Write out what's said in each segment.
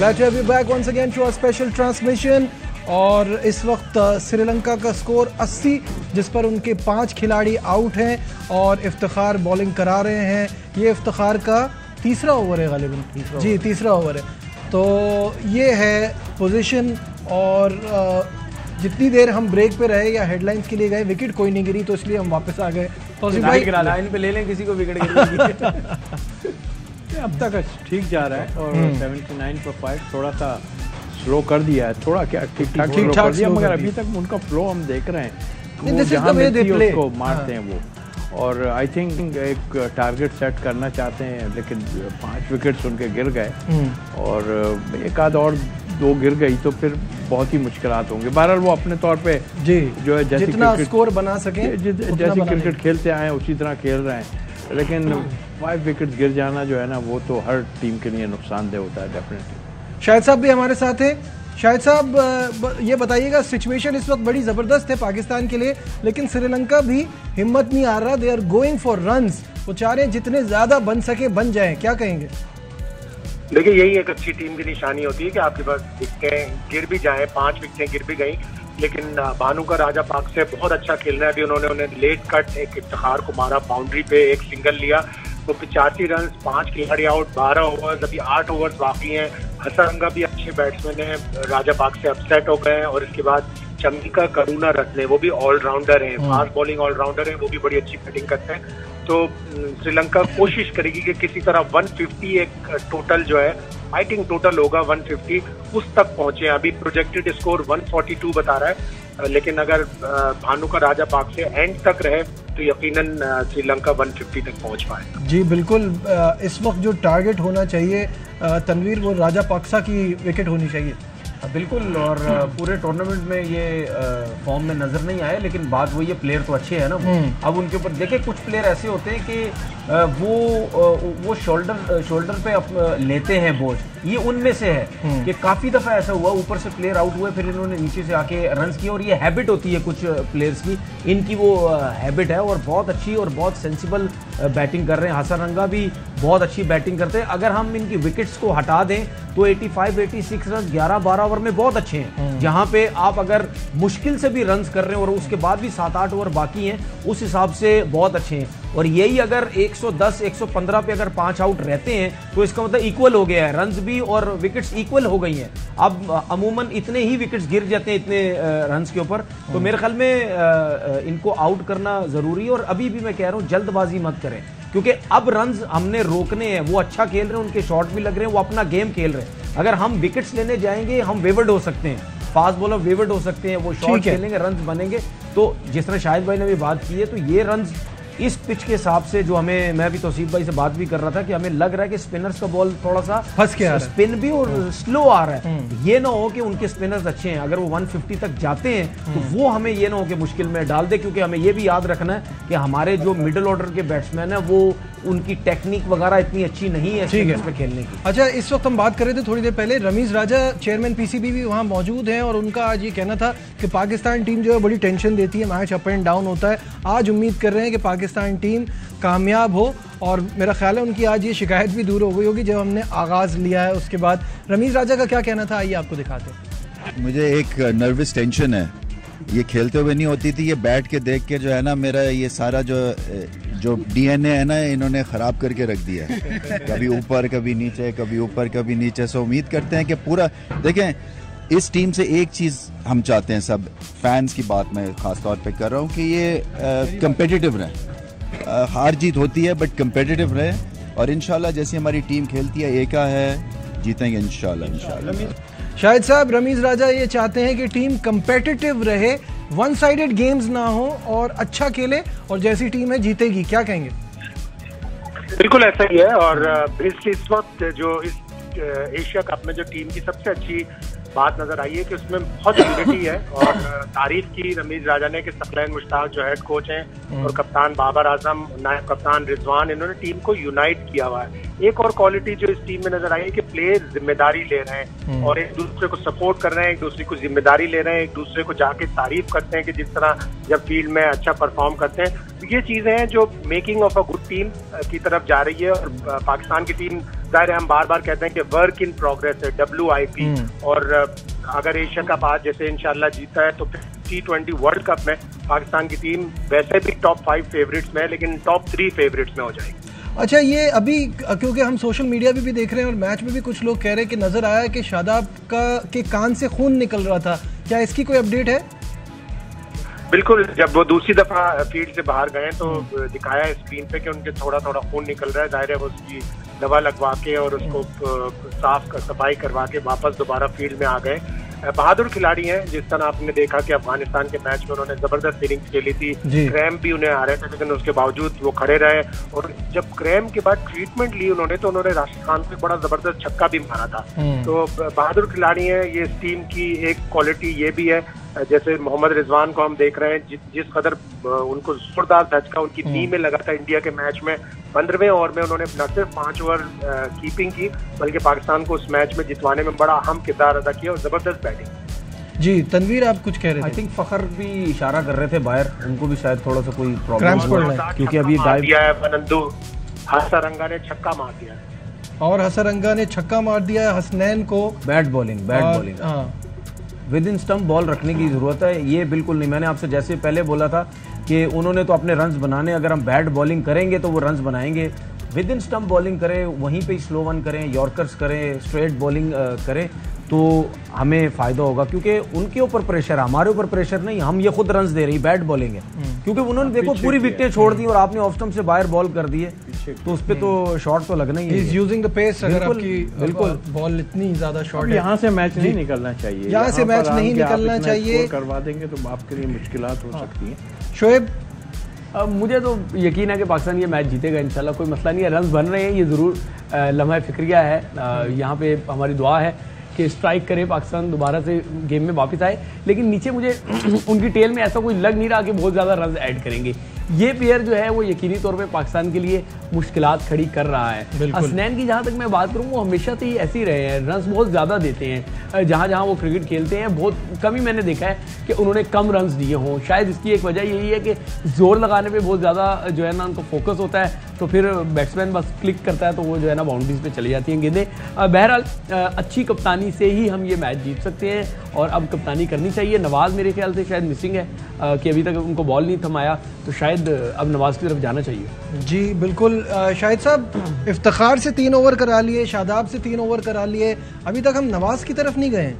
Glad to have you back once again to our special transmission. और इस वक्त श्रीलंका का स्कोर 80, जिस पर उनके 5 खिलाड़ी आउट हैं और इफ्तिखार बॉलिंग करा रहे हैं। ये इफ्तिखार का तीसरा ओवर है गालिबन, जी तीसरा ओवर है। तो ये है पोजीशन। और जितनी देर हम ब्रेक पे रहे या हेडलाइंस के लिए गए, विकेट कोई नहीं गिरी, तो इसलिए हम वापस आ गए। तौसीफ भाई लाइन पे ले लें किसी को विकेट गिरी। अब तक ठीक जा रहा है और 79.5 थोड़ा सा स्लो कर दिया है, थोड़ा क्या ठीक ठाक कर दिया, मगर अभी तक उनका फ्लो हम देख रहे हैं, जहाँ उसको मारते हैं वो। और आई थिंक एक टारगेट सेट करना चाहते हैं, लेकिन 5 विकेट्स उनके गिर गए और एक आध और 2 गिर गई तो फिर बहुत ही मुश्किलात होंगे। बहरहाल वो अपने तौर पे जी जो है जैसे जितना स्कोर बना सके, जैसे क्रिकेट खेलते आए हैं उसी तरह खेल रहे हैं, लेकिन 5 विकेट गिर जाना जो है ना, वो तो हर टीम के लिए नुकसानदेह होता है डेफिनेटली। शाहिद साहब भी हमारे साथ हैं। शाहिद साहब ये बताइएगा, सिचुएशन इस वक्त बड़ी ज़बरदस्त है पाकिस्तान के लिए, लेकिन श्रीलंका भी हिम्मत नहीं आ रहा। They are going for runs, वो चाह रहे हैं जितने ज़्यादा बन सके बन जाएं। क्या कहेंगे? देखिए, यही एक अच्छी टीम की निशानी होती है कि आपके पास विकेटें गिर भी जाएं। 5 विकेटें गिर भी गई, लेकिन भानु का राजा पाक से बहुत अच्छा खेलना है। अभी उन्होंने लेट कट एक इफ्तिखार को मारा, बाउंड्री पे एक सिंगल लिया, तो 85 रन, 5 खिलाड़ी आउट, 12 ओवर्स, अभी 8 ओवर्स बाकी हैं। हसरंगा भी अच्छे बैट्समैन हैं, राजा पाक से अपसेट हो गए हैं। और इसके बाद चमिका करुणा रत्ने, वो भी ऑलराउंडर हैं, फास्ट बॉलिंग ऑलराउंडर हैं, वो भी बड़ी अच्छी बैटिंग करते हैं। तो श्रीलंका कोशिश करेगी कि किसी तरह 150 एक टोटल जो है फाइटिंग टोटल होगा 150, उस तक पहुंचे। अभी प्रोजेक्टेड स्कोर 142 बता रहा है, लेकिन अगर भानु का राजा पाक से एंड तक रहे तो यकीनन श्रीलंका 150 तक पहुंच पाएगा। जी बिल्कुल। इस वक्त जो टारगेट होना चाहिए तनवीर, वो राजा पाक्सा की विकेट होनी चाहिए। बिल्कुल। और पूरे टूर्नामेंट में ये फॉर्म में नजर नहीं आए, लेकिन बात वही है, प्लेयर तो अच्छे हैं ना। अब उनके ऊपर देखिए, कुछ प्लेयर ऐसे होते हैं कि वो शोल्डर पे लेते हैं बोझ, ये उनमें से है कि काफी दफा ऐसा हुआ, ऊपर से प्लेयर आउट हुए, फिर इन्होंने नीचे से आके रन्स किए। और ये हैबिट होती है कुछ प्लेयर्स की, इनकी वो हैबिट है, और बहुत अच्छी और बहुत सेंसिबल बैटिंग कर रहे हैं। हसरंगा भी बहुत अच्छी बैटिंग करते हैं। अगर हम इनकी विकेट्स को हटा दें तो 85-86 रन 11-12 ओवर में बहुत अच्छे हैं। जहां पे आप अगर मुश्किल से भी रन्स कर रहे हैं और उसके बाद भी 7-8 ओवर बाकी हैं, उस हिसाब से बहुत अच्छे हैं। और यही अगर 110-115 पे अगर 5 आउट रहते हैं तो इसका मतलब इक्वल हो गया है, रन्स भी और विकेट्स इक्वल हो गई हैं। अब अमूमन इतने ही विकेट्स गिर जाते हैं इतने रन्स के ऊपर, तो मेरे ख्याल में इनको आउट करना जरूरी है। और अभी भी मैं कह रहा हूं, जल्दबाजी मत करें, क्योंकि अब रन्स हमने रोकने हैं। वो अच्छा खेल रहे हैं, उनके शॉट भी लग रहे हैं, वो अपना गेम खेल रहे हैं। अगर हम विकेट्स लेने जाएंगे, हम वेवर्ड हो सकते हैं, फास्ट बॉलर वेवर्ड हो सकते हैं, वो शॉट खेलेंगे, रन्स बनेंगे। तो जिस तरह शाहिद भाई ने भी बात की है, तो ये रन्स इस पिच के हिसाब से जो हमें, मैं भी तौसीफ भाई से बात भी कर रहा था कि हमें लग रहा है कि स्पिनर्स का बॉल थोड़ा सा फंस के आ रहा है, स्पिन भी और स्लो आ रहा है। ये ना हो कि उनके स्पिनर्स अच्छे हैं, अगर वो 150 तक जाते हैं तो वो हमें ये ना हो कि मुश्किल में डाल दे, क्योंकि हमें ये भी याद रखना है कि हमारे जो मिडिल ऑर्डर के बैट्समैन है, वो उनकी टेक्निक वगैरह इतनी अच्छी नहीं है पे खेलने की। अच्छा, इस वक्त हम बात कर रहे थे थोड़ी देर पहले, रमीज राजा चेयरमैन पीसीबी भी वहां मौजूद हैं, और उनका आज ये कहना था कि पाकिस्तान टीम जो है बड़ी टेंशन देती है, मैच अप एंड डाउन होता है। आज उम्मीद कर रहे हैं कि पाकिस्तान टीम कामयाब हो, और मेरा ख्याल है उनकी आज ये शिकायत भी दूर हो गई होगी जब हमने आगाज लिया है उसके बाद। रमीज राजा का क्या कहना था, आइए आपको दिखाते हैं। मुझे एक नर्वस टेंशन है, ये खेलते हुए नहीं होती थी, ये बैठ के देख के जो है ना, मेरा ये सारा जो डीएनए है ना, इन्होंने ख़राब करके रख दिया है। कभी ऊपर कभी नीचे, कभी ऊपर कभी नीचे। सो उम्मीद करते हैं कि पूरा देखें, इस टीम से एक चीज़ हम चाहते हैं, सब फैंस की बात मैं ख़ास तौर पे कर रहा हूँ, कि ये कंपेटिटिव रहे। हार जीत होती है बट कंपेटिटिव रहे, और इंशाल्लाह जैसी हमारी टीम खेलती है, एका है, जीतेंगे इंशाल्लाह। शाहिद साहब, रमीज राजा ये चाहते हैं कि टीम कंपेटिटिव रहे, वन साइडेड गेम्स ना हो, और अच्छा खेले, और जैसी टीम है जीतेगी। क्या कहेंगे? बिल्कुल ऐसा ही है। और इस वक्त जो इस एशिया कप में जो टीम की सबसे अच्छी बात नजर आई है कि उसमें बहुत यूनिटी है। और तारीफ की रमीज राजा ने कि सकलैन मुश्ताक जो हेड कोच हैं, और कप्तान बाबर आजम, नायब कप्तान रिजवान, इन्होंने टीम को यूनाइट किया हुआ है। एक और क्वालिटी जो इस टीम में नजर आई है कि प्लेयर जिम्मेदारी ले रहे हैं और एक दूसरे को सपोर्ट कर रहे हैं, एक दूसरे को जिम्मेदारी ले रहे हैं, एक दूसरे को जाके तारीफ करते हैं कि जिस तरह जब फील्ड में अच्छा परफॉर्म करते हैं। तो ये चीजें हैं जो making of a good team की तरफ जा रही है। और पाकिस्तान की टीम, जाहिर है हम बार बार कहते हैं कि वर्क इन प्रोग्रेस है, WIP। और अगर एशिया कप आज जैसे इंशाल्लाह जीता है तो फिर T20 वर्ल्ड कप में पाकिस्तान की टीम वैसे भी टॉप 5 फेवरेट्स में है, लेकिन टॉप 3 फेवरेट्स में हो जाएगी। अच्छा, ये अभी क्योंकि हम सोशल मीडिया पे भी देख रहे हैं और मैच में भी कुछ लोग कह रहे हैं कि नजर आया कि शादाब के कान से खून निकल रहा था, क्या इसकी कोई अपडेट है? बिल्कुल, जब वो दूसरी दफा फील्ड से बाहर गए तो दिखाया स्क्रीन पे कि उनके थोड़ा थोड़ा खून निकल रहा है। जाहिर है वो उसकी दवा लगवा के और उसको सफाई करवा के वापस दोबारा फील्ड में आ गए। बहादुर खिलाड़ी हैं, जिस तरह आपने देखा कि अफगानिस्तान के मैच में उन्होंने जबरदस्त इनिंग्स खेली थी, क्रैम्प भी उन्हें आ रहे थे, लेकिन उसके बावजूद वो खड़े रहे। और जब क्रैम्प के बाद ट्रीटमेंट ली उन्होंने तो उन्होंने राशिद खान को बड़ा जबरदस्त छक्का भी मारा था। तो बहादुर खिलाड़ी हैं। ये इस टीम की एक क्वालिटी ये भी है, जैसे मोहम्मद रिजवान को हम देख रहे हैं, जिस कदर उनको जोरदार धचका उनकी नी में लगा था इंडिया के मैच में, 15वें ओवर में उन्होंने न सिर्फ 5 ओवर कीपिंग की बल्कि पाकिस्तान को उस मैच में जितवाने में बड़ा अहम किरदार अदा किया और जबरदस्त बैटिंग। जी तनवीर, आप कुछ कह रहे थे? आई थिंक फखर भी इशारा कर रहे थे बाहर, उनको भी शायद थोड़ा सा कोई प्रॉब्लम, क्योंकि अभी दिया है वनंदू हसरंगा ने छक्का मार दिया और हसरंगा ने छक्का मार दिया है हसनैन को। Bat bowling with in stump ball रखने की जरूरत है, ये बिल्कुल नहीं। मैंने आपसे जैसे पहले बोला था कि उन्होंने तो अपने रन्स बनाने, अगर हम बैट बॉलिंग करेंगे तो वो रन्स बनाएंगे। विद इन स्टंप बॉलिंग करें, वहीं पे स्लो वन करें, यॉर्कर्स करें, स्ट्रेट बॉलिंग करें तो हमें फ़ायदा होगा, क्योंकि उनके ऊपर प्रेशर है, हमारे ऊपर प्रेशर नहीं। हम ये खुद रन्स दे रही, बैट बॉलिंग है, क्योंकि उन्होंने देखो पूरी विकेटें छोड़ दी और आपने ऑफ स्टंप से बाहर बॉल कर दिए तो उस पर तो शॉट तो लगना ही है। यूजिंग द पेस, अगर आपकी बिल्कुल बॉल इतनी ज्यादा शॉट है, यहाँ से मैच नहीं निकलना चाहिए, यहाँ से मैच नहीं निकलना चाहिए, करवा देंगे तो आपके लिए मुश्किलात हो सकती है। शोएब, मुझे तो यकीन है कि पाकिस्तान ये मैच जीतेगा इंशाल्लाह, कोई मसला नहीं है। रन बन रहे हैं, ये ज़रूर लम्हा फिक्रिया है। यहाँ पे हमारी दुआ है कि स्ट्राइक करे पाकिस्तान, दोबारा से गेम में वापस आए, लेकिन नीचे मुझे उनकी टेल में ऐसा कोई लग नहीं रहा कि बहुत ज़्यादा रन ऐड करेंगे। ये प्लेयर जो है वो यकीनी तौर पे पाकिस्तान के लिए मुश्किलात खड़ी कर रहा है। हसनैन की जहाँ तक मैं बात करूँ, वो हमेशा से ही ऐसे ही रहे हैं, रन्स बहुत ज़्यादा देते हैं। जहाँ जहाँ वो क्रिकेट खेलते हैं बहुत कम ही मैंने देखा है कि उन्होंने कम रन्स दिए हों। शायद इसकी एक वजह यही है कि जोर लगाने पर बहुत ज़्यादा जो है ना उनको फोकस होता है, तो फिर बैट्समैन बस क्लिक करता है तो वो जो है ना बाउंड्रीज पे चली जाती हैं गेंदें। बहरहाल अच्छी कप्तानी से ही हम ये मैच जीत सकते हैं और अब कप्तानी करनी चाहिए। नवाज मेरे ख्याल से शायद मिसिंग है कि अभी तक उनको बॉल नहीं थमाया, तो शायद अब नवाज की तरफ जाना चाहिए। जी बिल्कुल। शाहिद साहब, इफ्तिखार से 3 ओवर करा लिए, शादाब से 3 ओवर करा लिए, अभी तक हम नवाज की तरफ नहीं गए।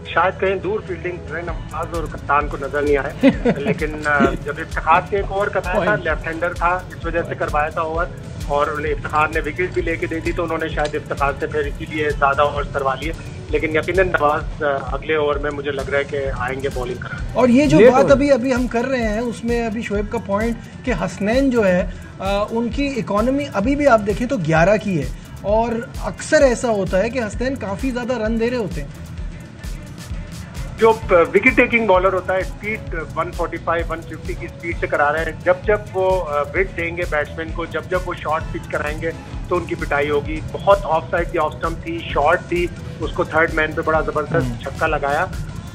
शायद कहीं दूर फील्डिंग नवाज और कप्तान को नजर नहीं आए, लेकिन जब इफ्तिखार से एक ओवर करवाया था, लेफ्ट हैंडर था, इस वजह से करवाया था ओवर, और इफ्तिखार ने विकेट भी लेके दे दी, तो उन्होंने शायद इफ्तिखार से फिर इसीलिए ज्यादा ओवर करवा लिए। लेकिन यकीनन नवाज अगले ओवर में मुझे लग रहा है कि आएंगे बॉलिंग कराने। और ये जो बात अभी हम कर रहे हैं उसमें अभी शोएब का पॉइंट कि हसनैन जो है उनकी इकोनॉमी अभी भी आप देखें तो 11 की है, और अक्सर ऐसा होता है कि हसनैन काफी ज्यादा रन दे रहे होते हैं। जो विकेट टेकिंग बॉलर होता है, स्पीड 145-150 की स्पीड से करा रहे हैं। जब वो विकेट देंगे बैट्समैन को, जब वो शॉर्ट पिच कराएंगे तो उनकी पिटाई होगी। बहुत ऑफ साइड की ऑफ स्टंप थी, शॉर्ट थी, उसको थर्ड मैन पे बड़ा जबरदस्त छक्का लगाया।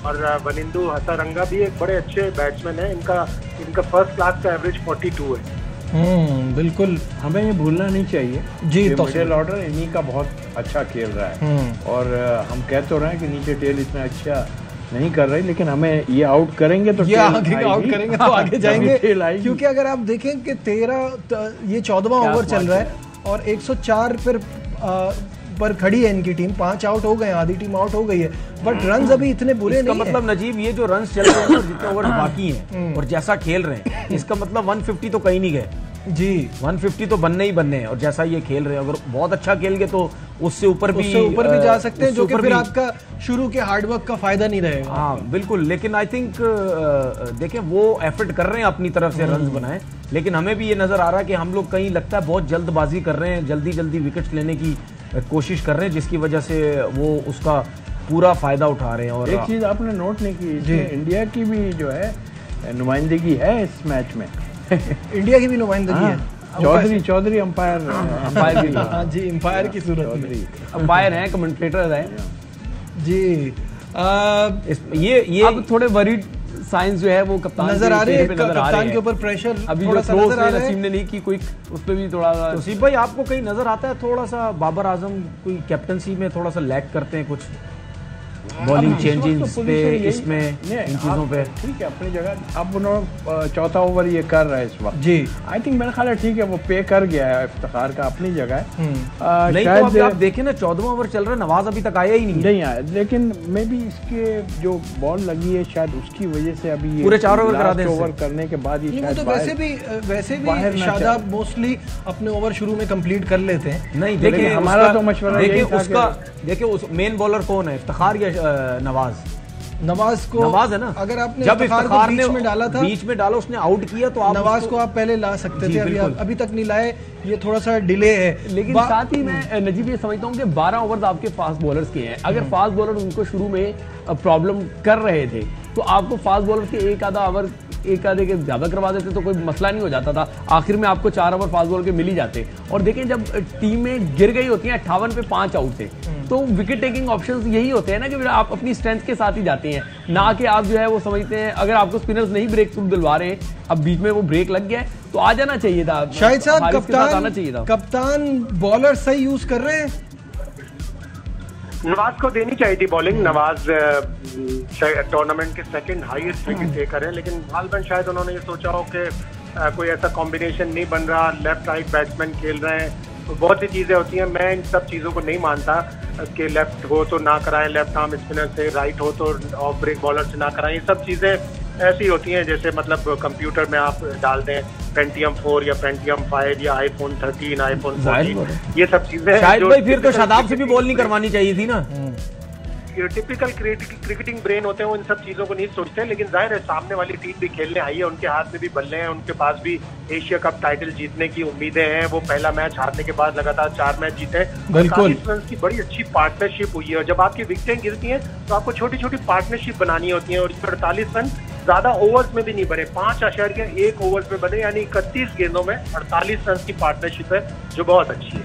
और वनिंदु हसरंगा भी एक बड़े अच्छे बैट्समैन है, इनका फर्स्ट क्लास का एवरेज 42 है। बिल्कुल, हमें ये भूलना नहीं चाहिए जी। तो मिडिल ऑर्डर इन्हीं का बहुत अच्छा खेल रहा है, और हम कह तो रहे हैं कि नीचे टेल इतना अच्छा नहीं कर रही, लेकिन हमें ये आउट करेंगे तो ये आउट करेंगे तो आगे जाएंगे। क्योंकि अगर आप देखें कि 14वां ओवर चल रहा है और 104 पर खड़ी है इनकी टीम, 5 आउट हो गए, आधी टीम आउट हो गई है, बट रन्स अभी इतने बुरे नहीं है। मतलब नजीब, ये जो रन्स चल रहे हैं और जितने ओवर बाकी हैं और जैसा खेल रहे हैं, इसका मतलब 150 तो कहीं नहीं गए जी। 150 तो बनने ही बनने हैं, और जैसा ये खेल रहे हैं, अगर बहुत अच्छा खेल गए तो उससे ऊपर भी जा सकते हैं, जो कि फिर आपका शुरू के हार्डवर्क का फायदा नहीं रहेगा। हाँ बिल्कुल, लेकिन आई थिंक देखें वो एफर्ट कर रहे हैं अपनी तरफ से रन्स बनाए, लेकिन हमें भी ये नजर आ रहा है कि हम लोग कहीं लगता है बहुत जल्दबाजी कर रहे हैं, जल्दी विकेट्स लेने की कोशिश कर रहे हैं, जिसकी वजह से वो उसका पूरा फायदा उठा रहे हैं। और एक चीज आपने नोट नहीं की, इंडिया की भी जो है नुमाइंदगी है इस मैच में। इंडिया की भी नुमाइंदगी है। चौधरी अंपायर की हाँ जी, अंपायर की सूरत में अंपायर हैं, कमेंटेटर हैं जी। ये अब थोड़े वरीड साइंस जो है वो कप्तान नजर आ रहे हैं, कप्तान के ऊपर प्रेशर अभी जो थ्रो नसीम ने नहीं की कोई, उस पर भी थोड़ा सा। तौसीफ भाई आपको कहीं नजर आता है थोड़ा सा बाबर आजम कोई कैप्टनसी में थोड़ा सा लैग करते हैं कुछ बॉलिंग चेंजेस पे, इसमें इन चीजों पे? ठीक है अपनी जगह। अब उन्होंने चौथा ओवर ये कर रहा है इस वक्त जी। आई थिंक मेरा ख्याल है ठीक है, वो पे कर गया है इफ्तिखार का, अपनी जगह है। नहीं तो अभी आप देखें ना 14वां ओवर चल रहा है, नवाज अभी तक आया ही नहीं आया, लेकिन मे बी इसके जो बॉल लगी है शायद उसकी वजह से अभी पूरे 4 ओवर करा दें, ओवर करने के बाद ही शायद। तो वैसे भी शादाब मोस्टली अपने ओवर शुरू में कंप्लीट कर लेते हैं। नहीं देखिए हमारा तो मशवरा देखिए उस मेन बॉलर कौन है, इफ्तिखार या नवाज को? नवाज है ना। अगर आपने इफ्तिखार ने बीच में डाला उसने आउट किया तो आप नवाज को आप पहले ला सकते थे, अभी तक नहीं लाए, ये थोड़ा सा डिले है। लेकिन साथ ही मैं नजीब ये समझता हूँ कि 12 ओवर आपके फास्ट बॉलर्स के हैं। अगर फास्ट बॉलर उनको शुरू में प्रॉब्लम कर रहे थे तो आपको फास्ट बॉलर के एक आधे के ज्यादा करवा देते तो कोई मसला नहीं हो जाता था। आखिर में आपको 4 ओवर फास्ट बॉलर के मिल ही जाते। और देखें जब टीमें गिर गई होती हैं 58 पे 5 आउट थे, तो विकेट टेकिंग ऑप्शंस यही होते हैं ना कि आप अपनी स्ट्रेंथ के साथ ही जाते हैं, ना कि आप जो है वो समझते हैं अगर आपको स्पिनर्स नहीं ब्रेक थ्रू दिलवा रहे हैं, अब बीच में वो ब्रेक लग गया है तो आ जाना चाहिए था। शाहिद साहब कप्तान बॉलर सही यूज कर रहे हैं? नवाज को देनी चाहिए थी बॉलिंग। नवाज टूर्नामेंट के सेकंड हाईएस्ट विकेट टेकर है, लेकिन हाल शायद उन्होंने ये सोचा हो कि कोई ऐसा कॉम्बिनेशन नहीं बन रहा, लेफ्ट राइट बैट्समैन खेल रहे हैं, तो बहुत सी चीजें होती हैं। मैं इन सब चीजों को नहीं मानता कि लेफ्ट हो तो ना कराएं, लेफ्ट आर्म स्पिनर से, राइट हो तो ऑफ ब्रेक बॉलर से ना कराएं। ये सब चीजें ऐसी होती हैं जैसे मतलब कंप्यूटर में आप डाल दें पेंटियम 4 या पेंटियम 5 या आईफोन 13, आईफोन 14, ये सब चीजें। शायद भाई फिर तो शादाब से भी बॉल नहीं करवानी चाहिए थी ना। टिपिकल क्रिकेटिंग ब्रेन होते हैं, वो इन सब चीजों को नहीं सोचते। लेकिन जाहिर है सामने वाली टीम भी खेलने आई है, उनके हाथ में भी बल्ले हैं, उनके पास भी एशिया कप टाइटल जीतने की उम्मीदें हैं। वो पहला मैच हारने के बाद लगातार 4 मैच जीते। 48 रन की बड़ी अच्छी पार्टनरशिप हुई है, और जब आपकी विकेटें गिरती हैं तो आपको छोटी छोटी पार्टनरशिप बनानी होती है। और 48 रन ज्यादा ओवर्स में भी नहीं बने, 5.1 ओवर्स में बने, यानी 31 गेंदों में 48 रन की पार्टनरशिप है, जो बहुत अच्छी है।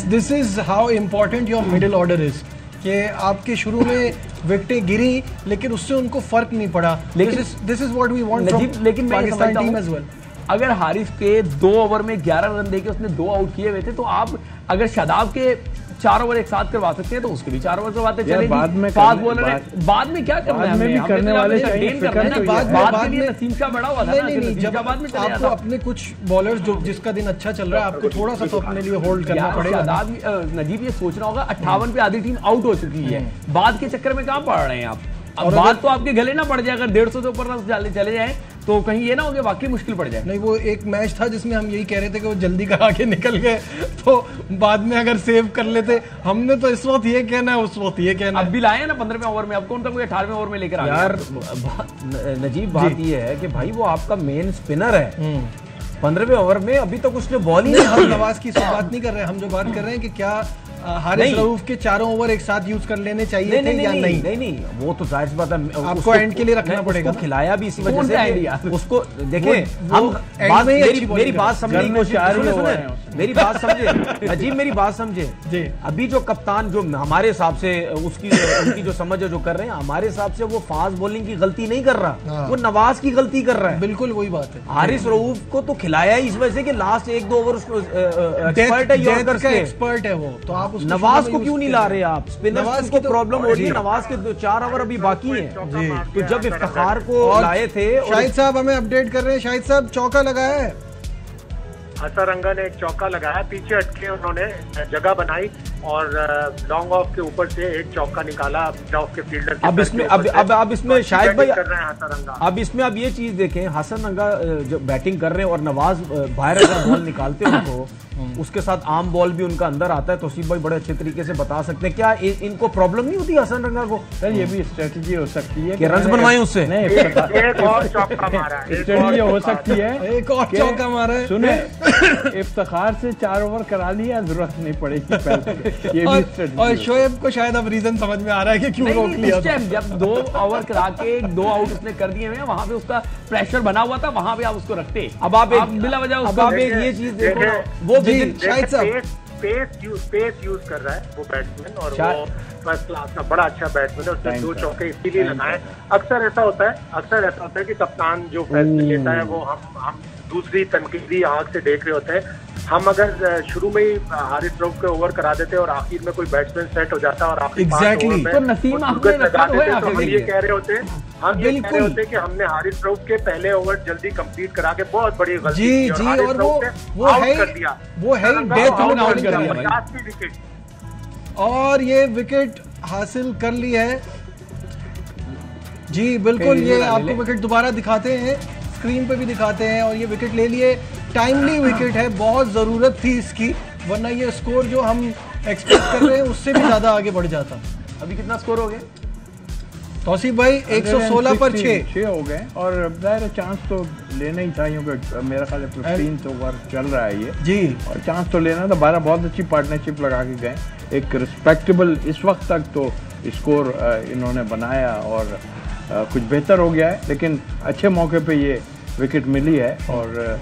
This is how important your middle order is, कि आपके शुरू में विकेटें गिरी लेकिन उससे उनको फर्क नहीं पड़ा। लेकिन this is what we want from लेकिन पाकिस्तान टीम एज वेल। अगर हारिस के 2 ओवर में 11 रन देके उसने 2 आउट किए हुए थे, तो आप अगर शादाब के 4 ओवर एक साथ करवा सकते हैं तो उसके भी 4 ओवर करवाते चले। बाद में फास्ट बॉलर है, बाद में क्या करना है, में भी करने वाले बाद में नसीम शाह बड़ा हुआ था ना। जब आपको अपने कुछ बॉलर्स जो जिसका दिन अच्छा चल रहा है, आपको थोड़ा सा तो अपने लिए होल्ड करना पड़ेगा। नजीब ये सोचना होगा 58 पे आधी टीम आउट हो चुकी है, बाद के चक्कर में कहाँ पड़ रहे हैं आप? अब बात तो आपके गले ना पड़ जाए, अगर 150 से ऊपर रन चले जाए तो कहीं ये ना हो कि वाकई मुश्किल पड़ जाए। नहीं, वो एक मैच था जिसमें हम यही कह रहे थे कि वो जल्दी करा के निकल गए, तो बाद में अगर सेव कर लेते। हमने तो इस वक्त ये कहना है, उस वक्त ये कहना है। अब भी लाए ना 15वें ओवर में, अब कौन सा कोई 18वें ओवर में लेकर आ गया। यार नजीब बात ये है कि भाई वो आपका मेन स्पिनर है, 15वें ओवर में अभी तक उसने बॉल ही नहीं। हम नवाज की बात नहीं कर रहे, हम जो बात कर रहे हैं कि क्या हारिस रऊफ के 4 ओवर एक साथ यूज कर लेने चाहिए थे या नहीं? नहीं, वो तो जाहिर सी बात है, आपको एंड के लिए रखना पड़ेगा। खिलाया भी इसी वजह से उसको। देखें हम मेरी बात समझने की कोशिश, मेरी बात समझे अजीब, मेरी बात समझे। अभी जो कप्तान जो हमारे हिसाब से उनकी जो समझ है जो कर रहे हैं, हमारे हिसाब से वो फास्ट बॉलिंग की गलती नहीं कर रहा, वो नवाज की गलती कर रहा है। बिल्कुल वही बात है। हारिस रऊफ को तो खिलाया ही इस वजह से कि लास्ट 1-2 ओवर उसको एक्सपर्ट है वो, तो आप नवाज को क्यों नहीं ला रहे आप? स्पिनर्स को प्रॉब्लम हो रही है, नवाज के 4 ओवर अभी बाकी हैं। तो जब इफ्तिखार को लाए थे, शाहिद साहब हमें अपडेट कर रहे हैं, शाहिद साहब चौका लगाया है, हसरंगा ने एक चौका लगाया, पीछे हटके उन्होंने जगह बनाई और लॉन्ग ऑफ के ऊपर से एक चौका निकाला ऑफ के फील्डर। अब इसमें शायद भाई कर रहे हैं हसरंगा। अब इसमें अब ये चीज देखें, हसरंगा जो बैटिंग कर रहे हैं और नवाज बाहर अगर बॉल निकालते हैं उनको, उसके साथ आर्म बॉल भी उनका अंदर आता है, तो तौसीफ भाई बड़े अच्छे तरीके से बता सकते हैं क्या इनको प्रॉब्लम नहीं होती हसरंगा को? सर ये भी स्ट्रेटजी हो सकती है कि रन बनवाए उससे। एक और चौका मारा, स्ट्रेटजी हो सकती है, एक और चौका मारा है। सुने, इफ्तिखार से 4 ओवर करा लिया, जरूरत नहीं पड़ेगी। ये और, भी और शोएब को शायद अब रीजन समझ में आ रहा है कि क्यों रोक लिया उस टाइम जब 2 ओवर करा के 2 आउट उसने कर दिए हैं, वहां पे उसका प्रेशर बना हुआ था, वहां पे आप उसको रखते। अब आप बिला वजह अब उसका आप एक ये चीज देखो ना, वो शायद साहब स्पेस यूज कर रहा है वो बैट्समैन, और वो फर्स्ट क्लास का बड़ा अच्छा बैट्समैन है। उसने 2 चौके इसीलिए लगाए। अक्सर ऐसा होता है कि कप्तान जो फैसले लेता है वो हम दूसरी तनकीदी आंख से देख रहे होते हैं। हम अगर शुरू में ही हारिस रऊफ के ओवर करा देते और आखिर में कोई बैट्समैन सेट हो जाता और आखिर तो नसीम अहमद लगा देते, तो हम ये कह रहे होते हैं कि हमने हारिस रऊफ के पहले ओवर जल्दी कंप्लीट करा के बहुत बड़ी गलती की और हारिस रऊफ ने आउट कर दिया। वो है डेथ आउट कर दिया 50वीं विकेट, और ये विकेट हासिल कर ली है। जी बिल्कुल, ये आपको विकेट दोबारा दिखाते हैं, स्क्रीन पे भी दिखाते हैं, और ये विकेट ले लिए। टाइमली विकेट है, बहुत जरूरत थी इसकी, वरना ये स्कोर जो हम एक्सपेक्ट कर रहे हैं उससे भी ज्यादा आगे बढ़ जाता। अभी कितना स्कोर हो गया तौसीफ भाई? 116 पर 6 हो गए, और ज़ाहिर चांस तो लेना ही था क्योंकि मेरा ख्याल है 15th ओवर चल रहा है ये जी, और चांस तो लेना था। 12 बहुत अच्छी पार्टनरशिप लगा के गए, एक रिस्पेक्टेबल इस वक्त तक तो स्कोर इन्होंने बनाया और कुछ बेहतर हो गया है, लेकिन अच्छे मौके पे ये विकेट मिली है। और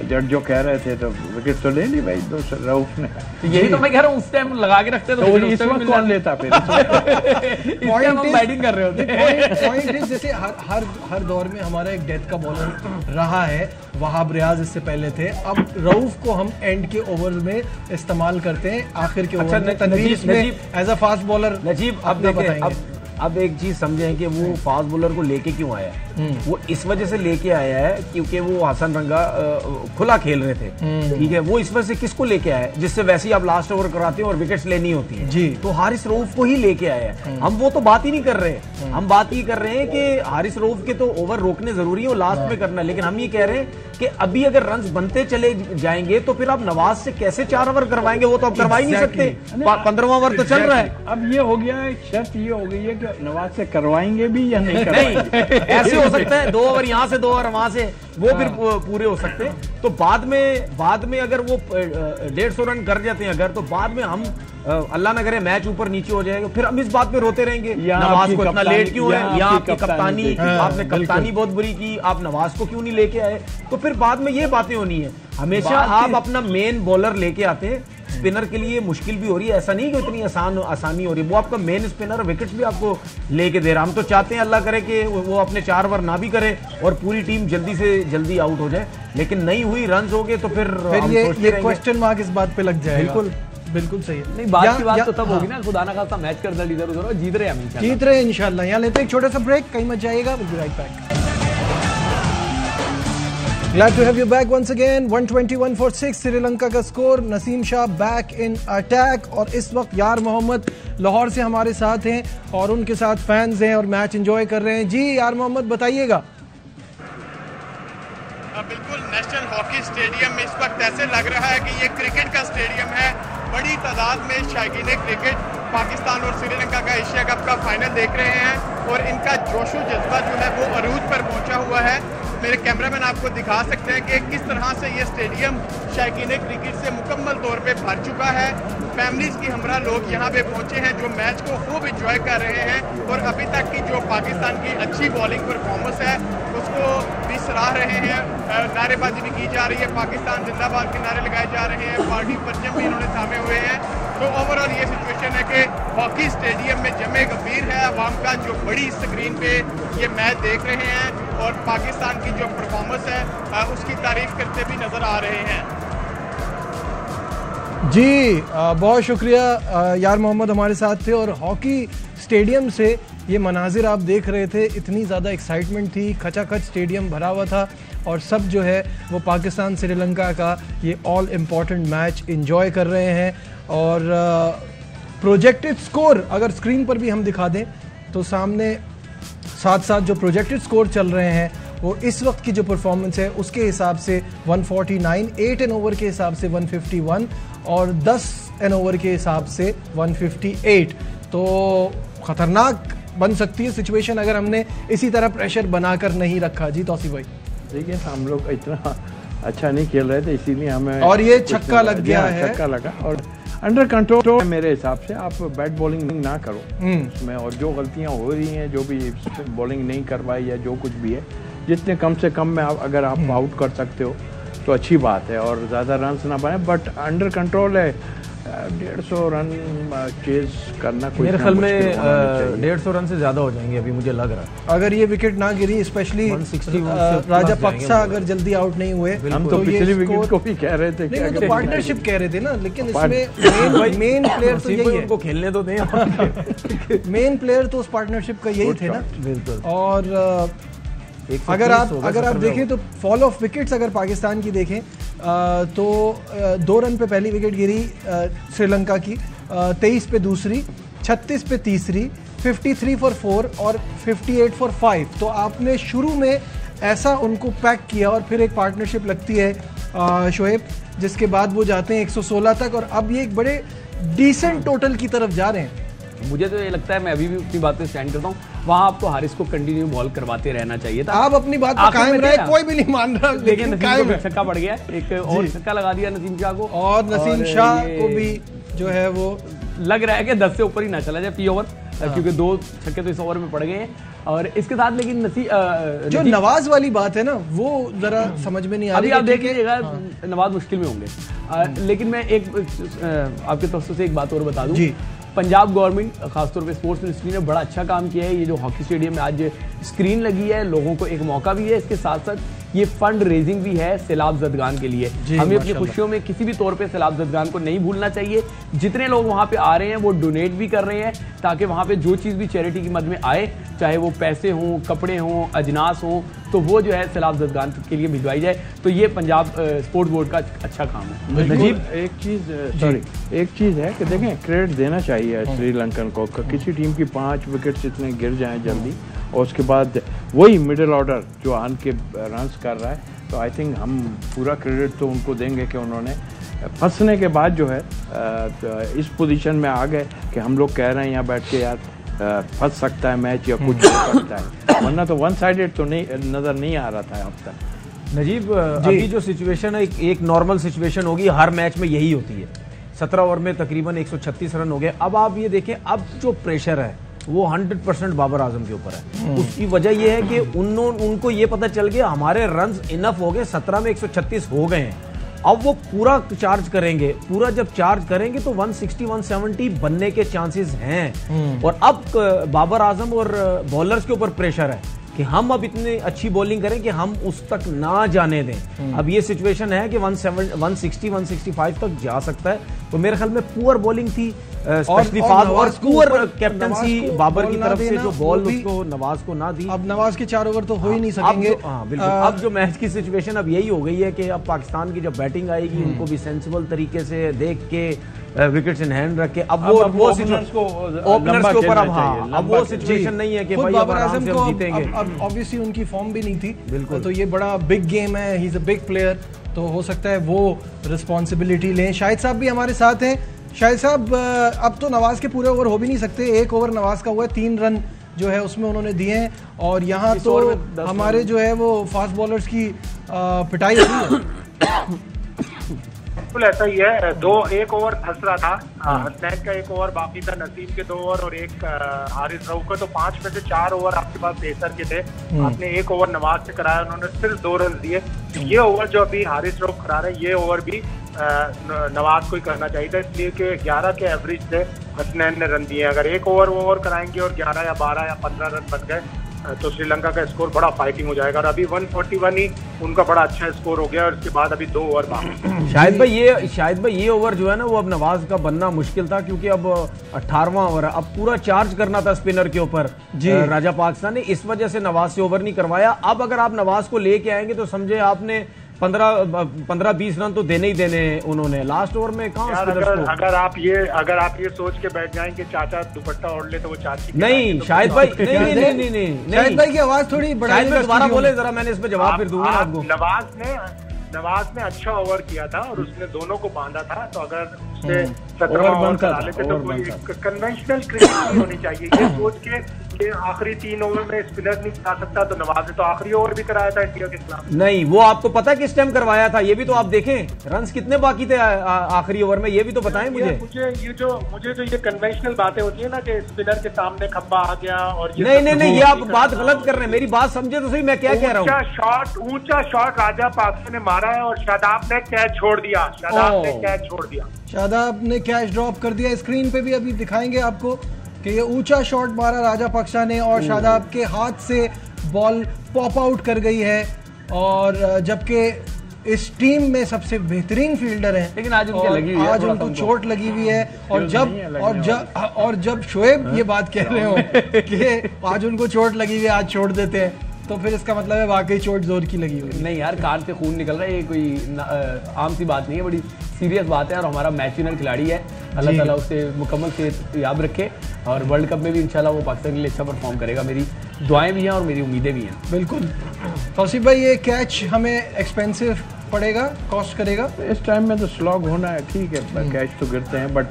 जज जो कह रहे थे तो विकेट तो ले ली भाई रऊफ ने। तो यही तो मैं कह रहा हूँ, उस टाइम लगा के रखते तो इस वक्त कौन लेता फिर? हम बैटिंग कर रहे होते। पॉइंट इज जैसे हर दौर में हमारा एक डेथ का बॉलर रहा है, वहाब रियाज इससे पहले थे। अब रऊफ को हम एंड के ओवर में इस्तेमाल करते हैं, आखिर के ओवर में तनवीर इसमें as a fast bowler. Najib अब बताएंगे, अब एक चीज समझें कि वो फास्ट बॉलर को लेके क्यों आया। वो इस वजह से लेके आया है क्योंकि वो हसन रंगा खुला खेल रहे थे, ठीक है। वो इस वजह से किसको लेके आया है, जिससे वैसे ही आप लास्ट ओवर कराते हैं और विकेट्स लेनी होती है जी, तो हारिस रऊफ को ही लेके आया है। हम वो तो बात ही नहीं कर रहे, हम बात ये कर रहे हैं कि हारिस रऊफ के तो ओवर रोकने जरूरी है और लास्ट में करना है, लेकिन हम ये कह रहे हैं कि अभी अगर रन्स बनते चले जाएंगे तो फिर आप नवाज से कैसे 4 ओवर करवाएंगे? वो तो आप करवा ही नहीं सकते, 15वां ओवर तो चल रहा है। अब ये हो गया है, शर्त ये हो गई है कि नवाज से करवाएंगे भी या नहीं करवाएंगे। ऐसे हो सकता है 2 ओवर यहाँ से 2 ओवर वहां से, वो फिर पूरे हो सकते हैं। तो बाद में अगर वो 150 रन कर जाते हैं अगर, तो बाद में हम अल्लाह ना करे मैच ऊपर नीचे हो जाएगा, फिर हम इस बात पे रोते रहेंगे नवाज को इतना लेट क्यों है, या आपकी कप्तानी, आपने कप्तानी बहुत बुरी की, आप नवाज को क्यों नहीं लेके आए। तो फिर बाद में ये बातें होनी है। हमेशा आप अपना मेन बॉलर लेके आते हैं, स्पिनर के लिए मुश्किल भी हो रही है, ऐसा नहीं कि इतनी आसानी हो रही है। वो आपका मेन स्पिनर, विकेट्स भी आपको लेके दे रहा। हम तो चाहते हैं अल्लाह करे कि वो अपने 4 ओवर ना भी करे और पूरी टीम जल्दी से जल्दी आउट हो जाए, लेकिन नहीं हुई, रन हो गए तो फिर ये क्वेश्चन मार्क इस बात पे लग जाएगा। बिल्कुल सही है। नहीं, बात की बात तो तब होगी ना, खुदा ना खास्ता मैच कर इधर उधर और जीत रहे हैं इंशाल्लाह। यहाँ लेते हैं एक छोटा सा ब्रेक, कहीं मत जाइएगा, will be right back. Glad to have you back once again. 121 for 6 Sri Lanka का score. Naseem Shah back in attack, और इस वक्त यार मोहम्मद लाहौर से हमारे साथ हैं और उनके साथ फैंस हैं और मैच एंजॉय कर रहे हैं। जी यार मोहम्मद बताइएगा। बिल्कुल, नेशनल हॉकी स्टेडियम में इस वक्त ऐसे लग रहा है कि ये क्रिकेट का स्टेडियम है। बड़ी तादाद में शायकीन क्रिकेट पाकिस्तान और श्रीलंका का एशिया कप का फाइनल देख रहे हैं और इनका जोशो जज्बा जो है वो अरूज पर पहुंचा हुआ है। मेरे कैमरामैन आपको दिखा सकते हैं कि किस तरह से ये स्टेडियम शायकीन क्रिकेट से मुकम्मल तौर पे भर चुका है। फैमिलीज की हमरा लोग यहाँ पे पहुंचे हैं जो मैच को खूब इंजॉय कर रहे हैं और अभी तक की जो पाकिस्तान की अच्छी बॉलिंग परफॉर्मेंस है उसको भी सराह रहे हैं। नारेबाजी भी की जा रही है, पाकिस्तान जिंदाबाद के नारे लगाए जा रहे हैं, पार्टी परचम भी इन्होंने थामे हुए हैं। तो ओवरऑल ये सिचुएशन है कि हॉकी स्टेडियम में जमे गंभीर है अवाम का, जो बड़ी स्क्रीन पे ये मैच देख रहे हैं और पाकिस्तान की जो परफॉर्मेंस है उसकी तारीफ करते भी नजर आ रहे हैं। जी बहुत शुक्रिया यार मोहम्मद हमारे साथ थे। और हॉकी स्टेडियम से ये मनाजिर आप देख रहे थे, इतनी ज़्यादा एक्साइटमेंट थी, खचाखच स्टेडियम भरा हुआ था और सब जो है वो पाकिस्तान श्रीलंका का ये ऑल इम्पॉर्टेंट मैच एंजॉय कर रहे हैं। और प्रोजेक्टेड स्कोर अगर स्क्रीन पर भी हम दिखा दें तो सामने साथ साथ जो प्रोजेक्टेड स्कोर चल रहे हैं वो इस वक्त की जो परफॉर्मेंस है उसके हिसाब से 149, 8 एन ओवर के हिसाब से 151 और 10 एन ओवर के हिसाब से 158। तो ख़तरनाक बन सकती है सिचुएशन अगर हमने इसी तरह प्रेशर बनाकर नहीं रखा। जी तौसीफ भाई, देखिए हम लोग इतना अच्छा नहीं खेल रहे थे इसीलिए हमें, और ये छक्का लग गया है, छक्का लगा। और अंडर कंट्रोल मेरे हिसाब से। आप बैट बॉलिंग ना करो उसमें, और जो गलतियां हो रही हैं, जो भी बॉलिंग नहीं करवाई या जो कुछ भी है, जितने कम से कम में अगर आप आउट कर सकते हो तो अच्छी बात है, और ज़्यादा रन ना बने। बट अंडर कंट्रोल है, 150 रन चेज करना कोई मेरे ख्याल में 150 रन से ज्यादा हो जाएंगे अभी, मुझे लग रहा है। अगर ये विकेट ना गिरी, स्पेशली राजा पाक्सा अगर जल्दी आउट नहीं हुए, हम तो पिछली विकेट को भी कह रहे थे, नहीं तो पार्टनरशिप कह रहे थे ना, लेकिन इसमें मेन प्लेयर तो यही है, उनको खेलने तो दें। मेन प्लेयर तो उस पार्टनरशिप का यही थे ना। बिल्कुल। और अगर आप देखें तो फॉल ऑफ विकेट्स अगर पाकिस्तान की देखें तो 2 रन पे पहली विकेट गिरी श्रीलंका की, 23 पे दूसरी, 36 पे तीसरी, 53 फॉर 4 और 58 फॉर 5। तो आपने शुरू में ऐसा उनको पैक किया और फिर एक पार्टनरशिप लगती है शोएब, जिसके बाद वो जाते हैं 116 तक, और अब ये एक बड़े डिसेंट टोटल की तरफ जा रहे हैं। मुझे तो ये लगता है, मैं अभी भी अपनी बात पे स्टैंड करता हूँ, वहां आपको हारिस को कंटिन्यू बॉल करवाते रहना चाहिए था। आप अपनी बात पर कायम रहे, कोई भी नहीं मान रहा, लेकिन कायम छक्का पड़ गया, एक और छक्का लगा दिया नसीम शाह को, और नसीम शाह को भी जो है वो लग रहा है कि 10 से ऊपर ही ना चला जाए पी ओवर, क्योंकि 2 छक्के तो इस ओवर में पड़ गए हैं। और इसके साथ लेकिन जो नवाज वाली बात है ना, वो जरा समझ में नहीं आ रही। अभी आप देख लीजिएगा, नवाज मुश्किल में होंगे। लेकिन मैं एक आपके तरफ से एक बात और बता दूं, पंजाब गवर्नमेंट खासतौर पे स्पोर्ट्स मिनिस्ट्री ने बड़ा अच्छा काम किया है। ये जो हॉकी स्टेडियम में आज स्क्रीन लगी है, लोगों को एक मौका भी है, इसके साथ साथ ये फंड रेजिंग भी है सैलाब ज़दगान के लिए। हमें अपनी खुशियों में किसी भी तौर पे सैलाब ज़दगान को नहीं भूलना चाहिए। जितने लोग वहाँ पे आ रहे हैं वो डोनेट भी कर रहे हैं, ताकि वहाँ पे जो चीज़ भी चैरिटी की मद में आए, चाहे वो पैसे हों, कपड़े हों, अजनास हों, तो वो जो है सैलाब ज़दगान के लिए भिजवाई जाए। तो ये पंजाब स्पोर्ट्स बोर्ड का अच्छा काम है। नजीब, एक चीज़ है कि देखें, क्रेडिट देना चाहिए श्रीलंकन को। किसी टीम की 5 विकेट इतने गिर जाएं जल्दी, और उसके बाद वही मिडिल ऑर्डर जो आन के रन्स कर रहा है, तो आई थिंक हम पूरा क्रेडिट तो उनको देंगे कि उन्होंने फंसने के बाद जो है इस पोजीशन में आ गए कि हम लोग कह रहे हैं यहाँ बैठ के यार फंस सकता है मैच या कुछ हो सकता है, वरना तो वन साइडेड तो नहीं नजर नहीं आ रहा था अब तक। नजीब, अभी जो सिचुएशन है, एक नॉर्मल सिचुएशन होगी, हर मैच में यही होती है। 17 ओवर में तकरीबन 136 रन हो गए। अब आप ये देखें, अब जो प्रेशर है वो 100% बाबर आजम के ऊपर है। उसकी वजह यह है कि उनको ये पता चल गया हमारे रन्स इनफ हो गए, 17 में 136 हो गए हैं। अब वो पूरा चार्ज करेंगे, पूरा जब चार्ज करेंगे तो 160-170 बनने के चांसेस हैं। और अब बाबर आजम और बॉलर्स के ऊपर प्रेशर है कि हम अब इतनी अच्छी बॉलिंग करें कि हम उस तक ना जाने दें। अब ये सिचुएशन है कि 160-165 तक जा सकता है। तो मेरे ख्याल में पुअर बॉलिंग थी, स्पेशली फास्ट, और पुअर कैप्टनसी बाबर की तरफ से, जो बॉल उसको नवाज को ना दी। अब नवाज के 4 ओवर तो हो ही नहीं सकेंगे। हाँ बिल्कुल। अब जो मैच की सिचुएशन अब यही हो गई है कि अब पाकिस्तान की जब बैटिंग आएगी, उनको भी सेंसिबल तरीके से देख के विकेट्स इन हैंड रख के, अब वो ओपनर्स के ऊपर अब वो सिचुएशन नहीं है कि भाई बाबर आजम को जीतेंगे। अब ऑब्वियसली उनकी फॉर्म भी नहीं थी, बिल्कुल। तो ये बड़ा बिग गेम है, he is a big player, तो हो सकता है वो रिस्पॉन्सिबिलिटी लें। शाहिद साहब भी हमारे साथ हैं। शाहिद साहब, अब तो नवाज के पूरे ओवर हो भी नहीं सकते, 1 ओवर नवाज का हुआ है, 3 रन जो है उसमें उन्होंने दिए हैं, और यहाँ तो हमारे जो है वो फास्ट बॉलर्स की पिटाई हो रही है। बिल्कुल ऐसा ही है। 1 ओवर फंस रहा था, हसनैन का 1 ओवर बाकी था, नसीम के 2 ओवर और 1 हारिस रऊफ का, तो 5 में से 4 ओवर आपके पास पेसर के थे। आपने 1 ओवर नवाज से कराया, उन्होंने सिर्फ 2 रन दिए। ये ओवर जो अभी हारिस रऊफ करा रहे हैं, ये ओवर भी नवाज को ही करना चाहिए था, इसलिए कि 11 के एवरेज से हसनैन ने रन दिए। अगर 1 ओवर कराएंगे और 11 या 12 या 15 रन बन गए तो श्रीलंका का स्कोर बड़ा फाइटिंग हो जाएगा। और अभी 141 ही उनका बड़ा अच्छा स्कोर हो गया, और इसके बाद अभी 2 ओवर बाकी। शायद भाई ये ओवर जो है ना, वो अब नवाज का बनना मुश्किल था, क्योंकि अब 18वां ओवर है, अब पूरा चार्ज करना था स्पिनर के ऊपर राजा पाकिस्तान ने, इस वजह से नवाज से ओवर नहीं करवाया। अब अगर आप नवाज को लेके आएंगे तो समझे आपने 15-20 रन तो देने ही देने उन्होंने लास्ट ओवर में। कहाँ अगर आप ये सोच के बैठ जाएंगे चाचा दुपट्टा ओढ़ ले तो वो चाची नहीं, शाहिद भाई नहीं, शाहिद भाई की आवाज थोड़ी बढ़ाई, दोबारा बोले जरा, मैंने इस पे जवाब फिर दूंगा आपको। नवाज ने अच्छा ओवर किया था और उसने दोनों को बांधा था, तो अगर उससे 17 ओवर करा लेते तो कोई कन्वेंशनल क्रिकेट नहीं होनी चाहिए। ये सोच के कि आखिरी 3 ओवर में स्पिनर नहीं करा सकता, तो नवाज ने तो आखिरी ओवर भी कराया था इंडिया के खिलाफ। नहीं, वो आपको पता है किस टाइम करवाया था, ये भी तो आप देखें, रन्स कितने बाकी थे आखिरी ओवर में, ये भी तो बताएं मुझे जो ये कन्वेंशनल बातें होती है ना कि स्पिनर के सामने खंबा आ गया और नहीं, ये आप बात गलत कर रहे हैं, मेरी बात समझे तो सही, मैं क्या कह रहा हूँ। ऊंचा शॉट राजा पाक्से ने मारा है और शादाब ने कैच छोड़ दिया, शादाब ने कैच ड्रॉप कर दिया। स्क्रीन पे भी अभी दिखाएंगे आपको कि ये ऊंचा शॉट मारा राजा पाक्सा ने और शादाब के हाथ से बॉल पॉप आउट कर गई है, और जबकि इस टीम में सबसे बेहतरीन फील्डर हैं, लेकिन आज उनको चोट लगी हुई है। और जब शोएब ये बात कह रहे हो कि आज उनको चोट लगी हुई है, आज छोड़ देते हैं, तो फिर इसका मतलब है वाकई चोट जोर की लगी हुई। नहीं यार, कान से खून निकल रहा है, ये कोई आम सी बात नहीं है, बड़ी सीरियस बात है। और हमारा मैच विनर खिलाड़ी है, अल्लाह ताला उसे मुकम्मल सेहत याद रखे, और वर्ल्ड कप में भी इंशाल्लाह वो पाकिस्तान के लिए अच्छा परफॉर्म करेगा। मेरी दुआएं भी हैं और मेरी उम्मीदें भी हैं। बिल्कुल तौसीफ भाई, ये कैच हमें एक्सपेंसिव पड़ेगा, कॉस्ट करेगा? इस टाइम में तो स्लॉग होना है, ठीक है, कैच तो गिरते हैं बट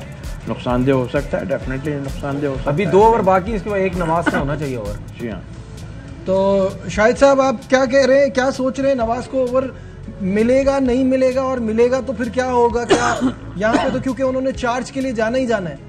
नुकसानदेह हो सकता है, डेफिनेटली नुकसानदेह हो सकता है। अभी 2 ओवर बाकी, इसके बाद एक नवाज का होना चाहिए ओवर। जी हाँ। तो शाहिद साहब, आप क्या कह रहे हैं, क्या सोच रहे हैं, नवाज को ओवर मिलेगा नहीं मिलेगा, और मिलेगा तो फिर क्या होगा? क्या यहाँ पे तो क्योंकि उन्होंने चार्ज के लिए जाना ही जाना है,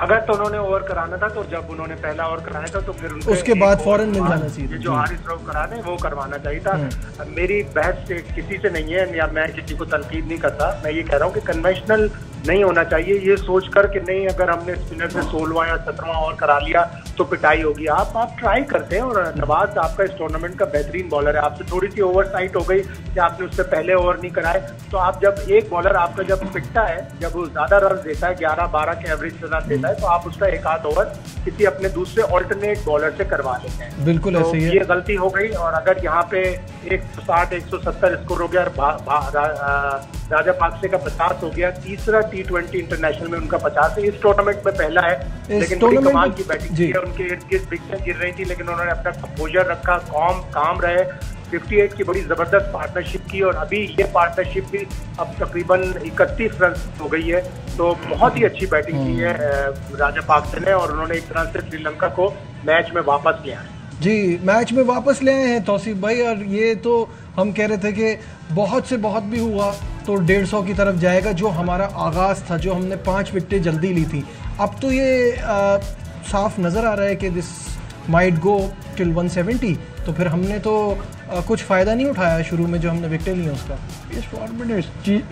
अगर तो उन्होंने ओवर कराना था तो जब उन्होंने पहला ओवर कराया था तो फिर उसके बाद फौरन मिल जाना चाहिए। जो हारिस रऊफ कराने वो करवाना चाहिए था। मेरी बहस किसी से नहीं है, या मैं किसी को तनकीद नहीं करता, मैं ये कह रहा हूँ कि कन्वेंशनल नहीं होना चाहिए, ये सोचकर कि नहीं अगर हमने स्पिनर से 16वां या 17वां ओवर करा लिया तो पिटाई होगी। आप ट्राई करते हैं, और नवाज आपका इस टूर्नामेंट का बेहतरीन बॉलर है, आपसे थोड़ी सी ओवरसाइट हो गई कि आपने उससे पहले ओवर नहीं कराए, तो आप जब एक बॉलर आपका जब पिटता है, जब वो ज्यादा रन देता है, 11-12 के एवरेज से रन देता है, तो आप उसका एक आध ओवर किसी अपने दूसरे ऑल्टरनेट बॉलर से करवा लेते हैं। बिल्कुल तो ऐसे ही है। ये गलती हो गई, और अगर यहाँ पे 160-170 स्कोर हो गया और राजा पाक्से का 50 हो गया, तीसरा T20 इंटरनेशनल में उनका 50 है, इस टूर्नामेंट में पहला है, लेकिन बड़ी कमाल की बैटिंग की है, उनके इर्द गिर्द विकेटें गिर रही थी, लेकिन उन्होंने अपना कंपोजर रखा, काम रहे, 58 की बड़ी जबरदस्त पार्टनरशिप की, और अभी ये पार्टनरशिप भी अब तकरीबन 31 रन हो गई है, तो बहुत ही अच्छी बैटिंग की है राजा पाक्से ने, और उन्होंने एक तरह से श्रीलंका को मैच में वापस लिया है। जी, मैच में वापस ले आए हैं तौसीफ भाई, और ये तो हम कह रहे थे कि बहुत से बहुत भी हुआ तो 150 की तरफ जाएगा, जो हमारा आगाज़ था, जो हमने 5 विकेटें जल्दी ली थी। अब तो ये साफ नज़र आ रहा है कि दिस माइट गो टिल 170, तो फिर हमने तो कुछ फ़ायदा नहीं उठाया शुरू में जो हमने विकेटें ली हैं उसका। इस फॉर्मेट में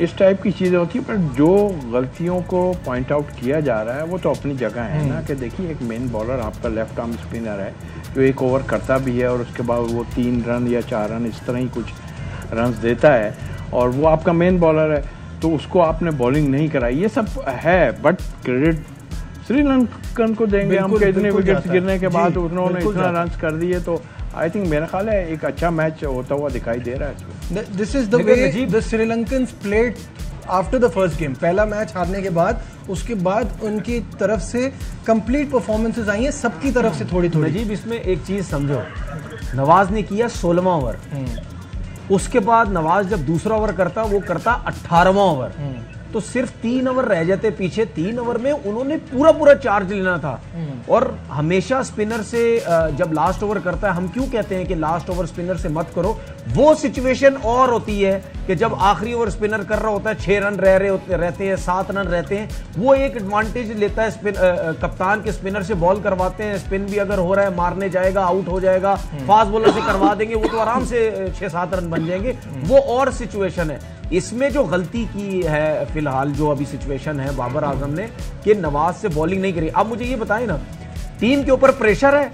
इस टाइप की चीज़ें होती है, पर जो गलतियों को पॉइंट आउट किया जा रहा है वो तो अपनी जगह है ना, कि देखिए एक मेन बॉलर आपका लेफ्ट आर्म स्पिनर है जो एक ओवर करता भी है, और उसके बाद वो 3 रन या 4 रन इस तरह ही कुछ रन देता है, और वो आपका मेन बॉलर है, तो उसको आपने बॉलिंग नहीं कराई, ये सब है, बट क्रेडिट श्रीलंकन को देंगे हम, कि इतने विकेट्स गिरने के बाद उन्होंने इतना रन कर दिए, तो आई थिंक मेरा ख्याल है एक अच्छा मैच होता हुआ दिखाई दे रहा है इसमें। This is the way the श्रीलंकन्स played after the first game. पहला मैच हारने के बाद उसके बाद उनकी तरफ से कंप्लीट परफॉर्मेंसेस आई हैं सबकी तरफ से थोड़ी थोड़ी। नजीब, इसमें एक चीज समझो, नवाज ने किया 16वां ओवर, उसके बाद नवाज जब दूसरा ओवर करता वो करता 18वां ओवर, तो सिर्फ 3 ओवर रह जाते पीछे। 3 ओवर में उन्होंने पूरा चार्ज लेना था, और हमेशा स्पिनर से जब लास्ट ओवर करता है, हम क्यों कहते हैं कि लास्ट ओवर स्पिनर से मत करो, वो सिचुएशन और होती है कि जब आखिरी ओवर स्पिनर कर रहा होता है, 6 रन रहते हैं, 7 रन रहते हैं, वो एक एडवांटेज लेता है कप्तान के, स्पिनर से बॉल करवाते हैं, स्पिन भी अगर हो रहा है मारने जाएगा, आउट हो जाएगा, फास्ट बॉलर से करवा देंगे, वो तो आराम से 6-7 रन बन जाएंगे, वो और सिचुएशन है। इसमें जो गलती की है फिलहाल, जो अभी सिचुएशन है बाबर आजम ने, कि नवाज से बॉलिंग नहीं करी। अब मुझे ये बताएं ना, टीम के ऊपर प्रेशर है,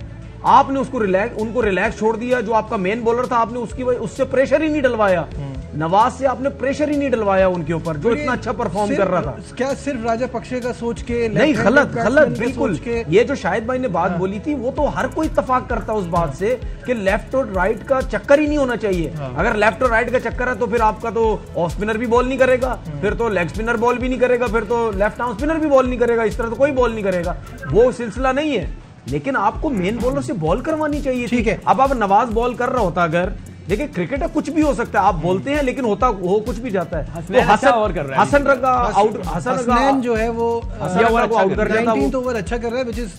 आपने उनको रिलैक्स छोड़ दिया, जो आपका मेन बॉलर था आपने उससे प्रेशर ही नहीं डलवाया, नवाज से आपने प्रेशर ही नहीं डलवाया उनके ऊपर, जो इतना अच्छा परफॉर्म कर रहा था। क्या सिर्फ राजा पक्षे का सोच के? नहीं, गलत बिल्कुल। ये जो शाहिद भाई ने बात बोली थी, वो तो हर कोई इत्तेफाक करता उस बात से कि लेफ्ट और राइट का चक्कर ही नहीं होना चाहिए। अगर लेफ्ट और राइट का चक्कर है तो फिर आपका तो ऑफ स्पिनर भी बॉल नहीं करेगा, फिर तो लेग स्पिनर बॉल भी नहीं करेगा, फिर तो लेफ्ट आर्म स्पिनर भी बॉल नहीं करेगा, इस तरह तो कोई बॉल नहीं करेगा, वो सिलसिला नहीं है। लेकिन आपको मेन बॉलर से बॉल करवानी चाहिए। ठीक है, अब नवाज बॉल कर रहा होता अगर, देखिए क्रिकेट कुछ भी हो सकता है, आप बोलते हैं लेकिन होता हो कुछ भी जाता है। हसनैन अच्छा ओवर कर रहा है। हसन रंगा आउट, हसनैन जो है वो को आउट कर दिया था। 19 ओवर अच्छा कर रहा है, विच इज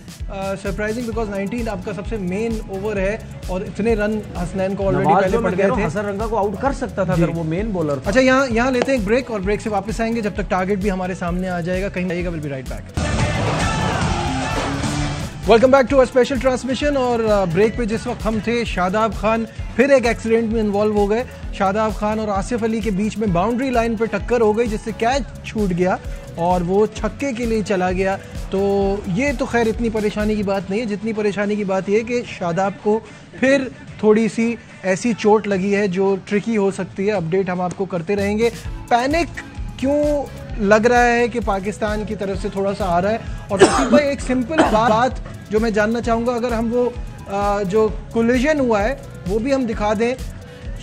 सरप्राइजिंग बिकॉज 19 आपका सबसे मेन ओवर है और इतने रन हसनैन को ऑलरेडी पहले पड़ गए थे। हसन रंगा को आउट कर सकता था अगर वो मेन बॉलर था। अच्छा, यहाँ लेते हैं एक ब्रेक और ब्रेक से वापस आएंगे, जब तक टारगेट भी हमारे सामने आ जाएगा। कहीं जाइएगा, will be right back. Welcome back to a special transmission. और ब्रेक पे जिस वक्त हम थे, शादाब खान फिर एक एक्सीडेंट में इन्वॉल्व हो गए। शादाब खान और आसिफ अली के बीच में बाउंड्री लाइन पे टक्कर हो गई, जिससे कैच छूट गया और वो छक्के के लिए चला गया। तो ये तो खैर इतनी परेशानी की बात नहीं है, जितनी परेशानी की बात यह कि शादाब को फिर थोड़ी सी ऐसी चोट लगी है जो ट्रिकी हो सकती है। अपडेट हम आपको करते रहेंगे। पैनिक क्यों लग रहा है कि पाकिस्तान की तरफ से थोड़ा सा आ रहा है? और भाई एक सिंपल बात जो मैं जानना चाहूँगा, अगर हम वो जो कोलिजन हुआ है वो भी हम दिखा दें,